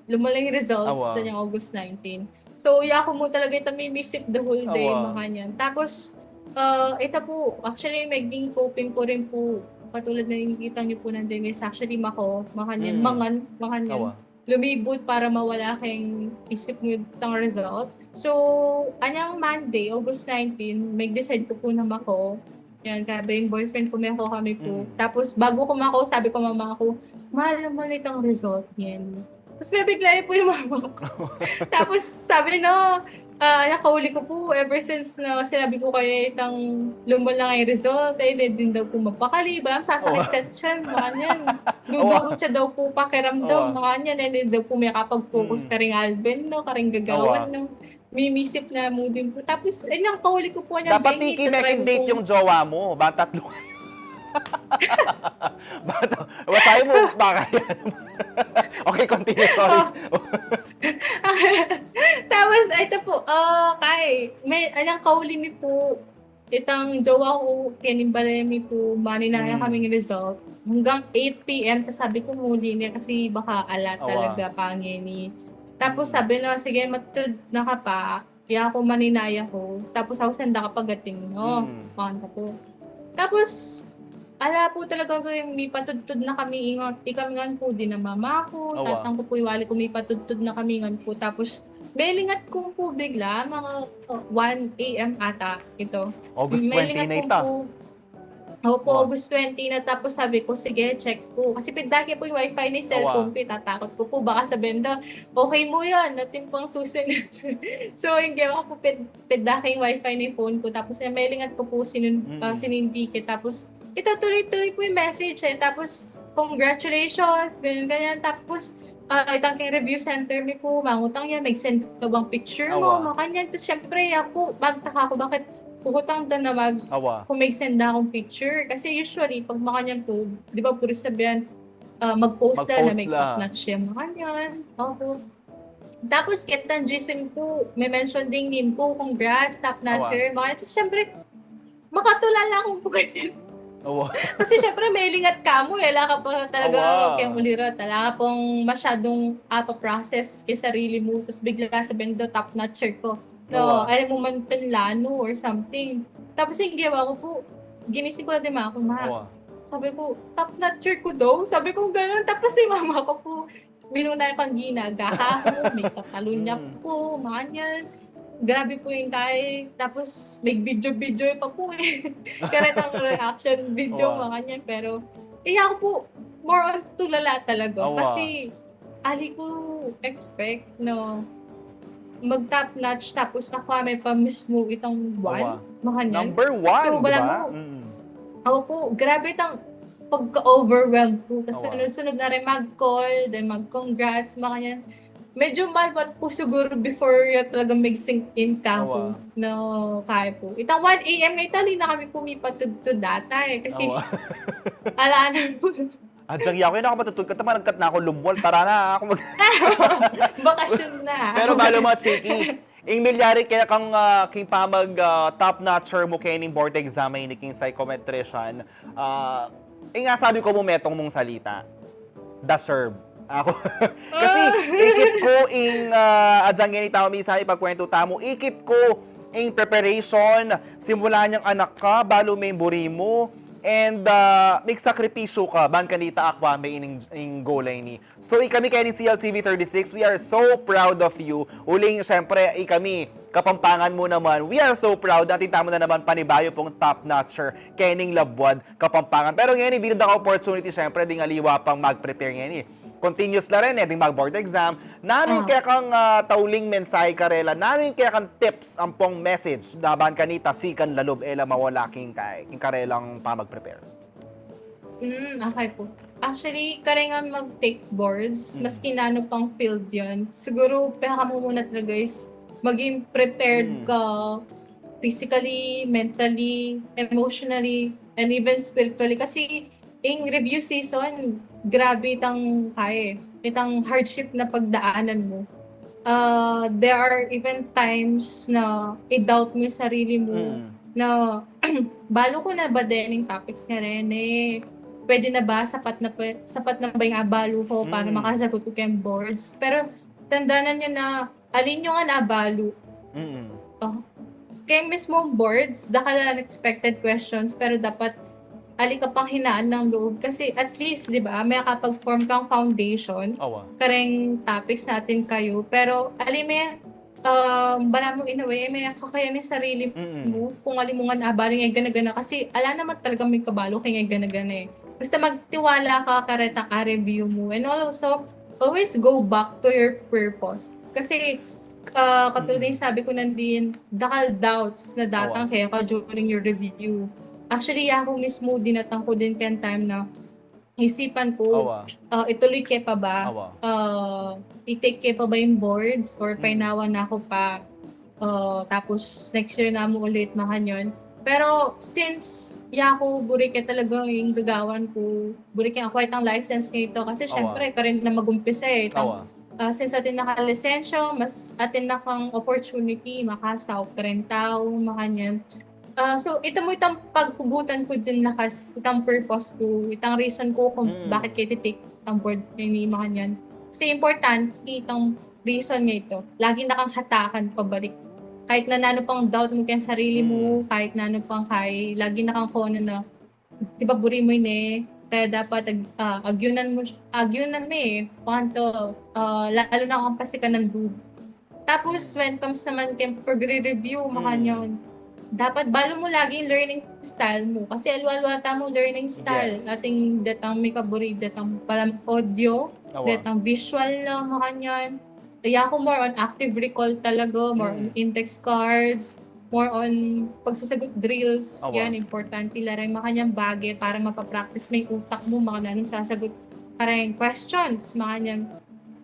lumalang results Awa. sa niyang August 19. So, ko mo talaga ito may misip the whole day, Awa. mga niyan. Tapos, ito po, actually, maging coping ko rin po, katulad na nakikita niyo po nandun is actually mga niyan, mga niyan. Awa. Lumibot para mawala kayong isip mo yung result. So, anyang Monday, August 19, mag-decide ko po na ako. Yan, sabi yung boyfriend ko, may ako kami po. Tapos, bago ko mako, sabi ko mama ko, mahal mo na itong result yan. Tapos, may bigla po yung mama ko. Tapos, sabi no, nakahuli ko po, ever since na sinabi ko kayo itang lumal na nga yung result, ay din daw po magpakali, ba? Sasakit chat siya, mga niyan. Dudurot siya daw po pakiramdam, mga niyan. Ay, daw po may kapag-focus ka rin Alben, no? Karing gagawan, no? Mimisip na mo din po. Tapos, ay lang, kahuli ko po niya. Dapat tiki-making date yung jowa mo. Ba, tatlo kayo. Wasay mo, baka yan. Okay, continue, sorry. Tapos, ito po, may, anong kahuli mi po, itang jowa ko, kinimbalay mi po, maninaya kaming result. Hanggang 8 p.m. Tapos sabi ko muli niya kasi baka ala talaga pangini. Tapos sabi na, sige, matulad na ka pa. Kaya ako maninaya ko. Tapos ako sanda ka pagating, no? Panta po. Tapos, ala po talaga ko yung may patudtod na kami ingat. Ikamingan po din na mama ko. Tatang ko po yung wali ko may patudtod na kami ingat po. Tapos, mailingat ko po bigla, mga 1 a.m. ata ito. August 20 na ita. Opo, August 20 na tapos sabi ko, sige, check ko. Kasi pindaki po yung wifi na yung cellphone ko, tatakot ko po, baka sabihin daw, okay mo yan, natin pang susunod. So, yung ginawa ko po, pindaki yung wifi na yung phone ko, tapos mailingat ko po sinindiki, tapos ito tuloy-tuloy po yung message tapos congratulations, ganyan-ganyan, tapos itang kay review center mi po, mangutang yan, mag-send ka bang picture mo, makanyan, tapos syempre ako, magtaka ko, bakit pukutang doon na kung may send na akong picture. Kasi usually, pag makanyan po, di ba puro sabihan, mag-post na may top-notch siya makanyan. Opo. Tapos, kitang GSIM po, may mention din name ko, congrats, top-notcher, makanyan. Tapos, syempre, makatulala akong po kasi. Kasi syempre, may lingat ka mo, wala ka pa talaga kaya ulirot. Wala ka pong masyadong process kay sarili mo. Tapos, bigla ka sabihin do, top-notcher ko. No, ayaw mo man panlano or something. Tapos yung ginawa ko po, ginising ko na din ako, sabi ko, top-notcher ko daw. Sabi ko gano'n. Tapos si mama ko po, binunay pang ginagaha ko, may tatalon niya po, mga niyan. Grabe po yung kay. Tapos may video pa po eh. Karetang reaction video, mga niyan. Pero, ako po, more on tulala talaga. Kasi, ali ko expect, no, mag-top notch tapos ako may pa mismo itong one, makanyan. Number 1, so, diba? Ako po, grabe itang pagka-overwhelmed po. Tapos sunod-sunod na rin mag-call, then mag-congrats, makanyan. Medyo malbat po siguro before talaga mag-sink in ka po. No, kaya po. Itang 1 a.m. na itali na kami pumipatudtod data eh. Kasi, alaanan po. Adjang yako yun ako matutulog ka naman, nagkat na ako lumwal, tara na ako Bakasyon na. Pero balo mga chiki, yung milyari kaya kang pamag top-notcher mo kaya ng board exam ay king psychometrician, nga sabi ko mo metong mong salita, deserve. Ako. Kasi ikit ko adjang yan tao misa ipagkwento tamo, ikit ko preparation, simula niyang anak ka, balo may buri mo, And may sakripisyo ka, ban kanita akwa may ining golay ni. So ikami kaya ni CLTV 36, we are so proud of you. Uling syempre ikami Kapampangan mo naman, we are so proud na tintamo na naman panibayo pong top-notcher Kening Labwad Kapampangan. Pero ngayon, hindi na opportunity syempre ding aliwa pang mag-prepare ngayon. Continuous na rin, ding mag-board exam. Nano yung kaya kang tauling mensahe karela, nano yung kaya kang tips ang pong message laban kanita sikan lalob ela mawala king karelang pa mag-prepare. Okay po. Actually, karengan mag-take boards, maski na ano pang field yun. Siguro, peka mo muna talaga is maging prepared ka physically, mentally, emotionally, and even spiritually. Kasi, in review season, grabe itang kaya. Itang hardship na pagdaanan mo. There are even times na i-doubt mo yung sarili mo na balo ko na ba din yung topics nga rin pwede na ba, sapat na ba yung abalo ko para makasagot ko kayong boards. Pero tandaan nyo na alin yung abalo. Kaya mismo boards, dahil unexpected questions, pero dapat ali ka pang hinaan ng loob. Kasi at least, di ba, may kapag-form kang foundation, kareng topics natin kayo. Pero ali may bala mo in a way, may kakayanin sarili mo kung ali mo nga abalo yung gana-gana. Kasi ala naman talaga may kabalo kaya gana-gana Basta magtiwala ka karetang review mo. And also, always go back to your purpose. Kasi, katulad yung sabi ko nandin, dakal doubts na datang kaya ka during your review. Actually, ako mismo dinatang ko din kan time na isipan ko, ituloy kaya pa ba? I-take kaya pa ba yung boards? Or painawan na ako pa? Tapos, next year na mo ulit makanyon. Pero since yako burike talaga yung gagawan ko, burike ako itang license nito kasi syempre ka rin na mag-umpisa since atin naka-lisensyo, mas atin na kang opportunity, makasaw ka rin tao, makanyan. So ito mo itang paghugutan ko din nakas, itang purpose ko, itang reason ko kung bakit kayo take itang board ni makanyan. Kasi important, itang reason nga ito, lagi na kang hatakan pabalik. Kahit na nano pang doubt mo kaya sarili mo, kahit nano pang lagi na kang kona na, di ba buri mo yun kaya dapat agyunan mo panto, lalo na kung pasikan ng loob. Tapos, when comes naman kaya pag-review, makanyon, dapat balo mo lagi yung learning style mo. Kasi alwa-alwata mo learning style. Ating datang may kaburi, datang palang audio, datang visual lang, makanyon. Kaya ako more on active recall talaga, more on index cards, more on pagsasagot drills. Yan, importante lang makanyang bagay para mapapractice may utak mo, makananong sasagot karang questions, makanyang.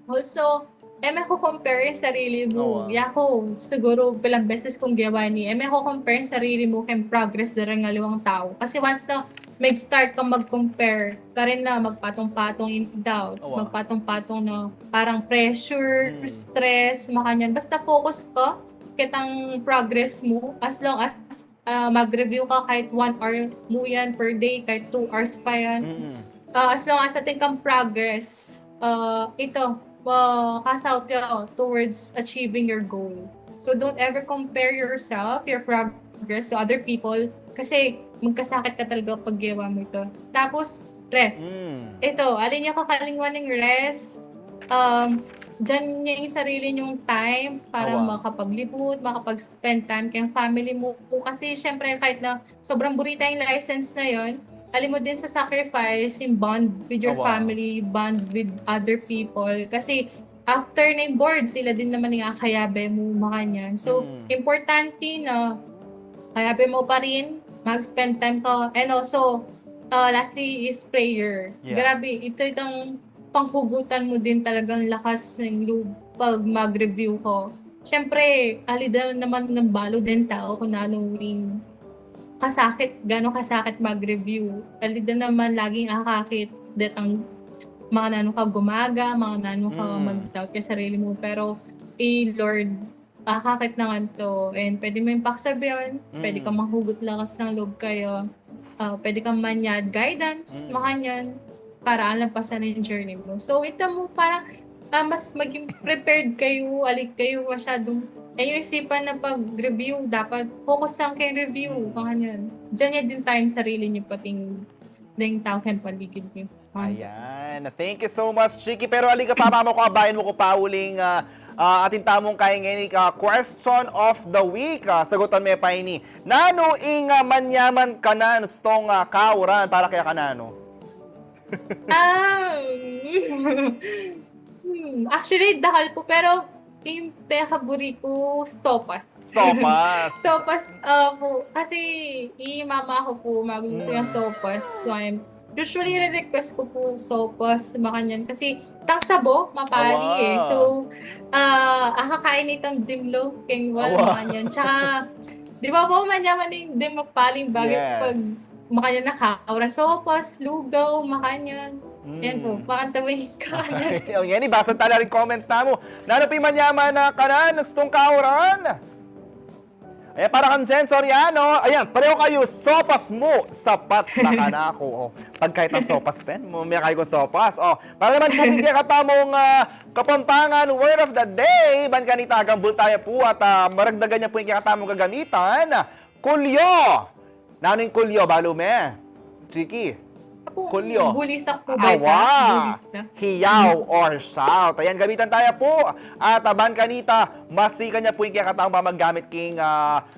Also, may ko compare yung sarili mo. Yako, siguro bilang beses kong gawa may ko compare yung sarili mo kayong progress darang ngaliwang tao. Kasi once na mag-start kang mag-compare, ka rin na magpatong-patong in doubts, magpatong-patong na parang pressure, stress, makanyan. Basta focus ka kitang progress mo as long as mag-review ka kahit 1 hour mo yan per day, kahit 2 hours pa yan. As long as ating kang progress, kasaw towards achieving your goal. So don't ever compare yourself, your progress to other people kasi magkasakit ka talaga pag gawa mo ito. Tapos, rest. Ito, alin niya kakalingwan ng rest. Diyan niya yung sarili niyong time para makapaglibot, makapag-spend time kayong family mo. Kasi syempre kahit na sobrang burita yung license na yon, alin mo din sa sacrifice yung bond with your family, bond with other people. Kasi after na yung board, sila din naman yung akayabe mo, makanyan. So, importante na kayabe mo pa rin, mag-spend time ka. And also, lastly is prayer. Grabe, ito itong panghugutan mo din talagang lakas ng loob pag mag-review ko. Siyempre, alida naman ng balo din tao kung anong gano'ng kasakit mag-review. Alida naman laging akakit that ang mga nano ka gumaga, mga nano ka mag-doubt ka sarili mo. Pero, Lord, kakakit na nga to. And pwede mo yung paksabihan, pwede kang mahugot lakas ng loob kayo, pwede kang manyad guidance, makanyan, para alampasan yung journey mo. So, ito mo parang mas maging prepared kayo, alik kayo masyadong yung isipan na pag-review, dapat focus lang kay review, ganyan. Diyan niya din time sarili niyo pating ding tao kan paligid niyo. Ayan. Thank you so much, Chiki. Pero aliga pa, mama ko, abayan mo ko pauling ating tamong kaingin question of the week. Sagutan mo pa ini. Nano ing manyaman kanan stong kauran para kaya kanano? Actually, dakal po, pero yung pinakaburi ko, sopas. Sopas. Sopas, po. Kasi, mama ko po magluto yung sopas. So, usually, re-request ko po sopas, makanyan. Kasi, tang sabo, mapali eh. So, akakain itong dimlo, kengwal, makanyan. Tsaka, di ba po, manyaman yung dimlo paling bagay pag makanyan na kaura. Sopas, lugaw, makanyan. Yan po, makantamay kakanyan. Yan, ibasa tala rin comments na mo. Nano pa manyaman na kanan, stong kauran? Ayan, para kang sensor yan, no? Ayan, pareho kayo, sopas mo, sapat na ka na ako. Oh. Pag kahit ang sopas pen, may kayo kong sopas. Oh, para naman po hindi katamong Kapampangan word of the day, ban kanita gambul tayo po at maragdagan niya po yung katamong gagamitan. Kulyo! Naning kulyo, balume? Chiki? Kulyo. Bulisak po Awa! Bulisak. Hiyaw or shout. Ayan, gamitan tayo po. At ban kanita, masikan niya po yung kakatang magamit king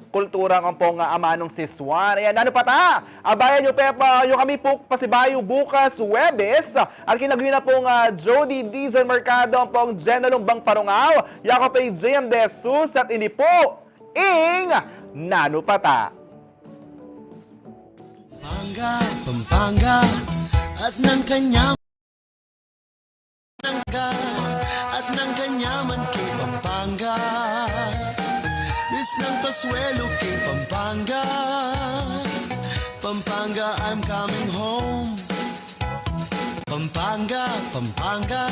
kulturang ang pong amanong siswan. Ayan, ano pa ta? Abayan nyo, Pepa, yung kami po pasibayo bukas, Webes. At kinagawin na pong Jody Dizon Mercado, ang pong Jenna Lumbang Parungaw, Yako pay JM De Jesus, at ini po, ing nano pa ta? Pampanga at ng kanyang at ng kanyaman kay Pampanga. Miss ng Kasuelo kay Pampanga. Pampanga, I'm coming home. Pampanga, Pampanga.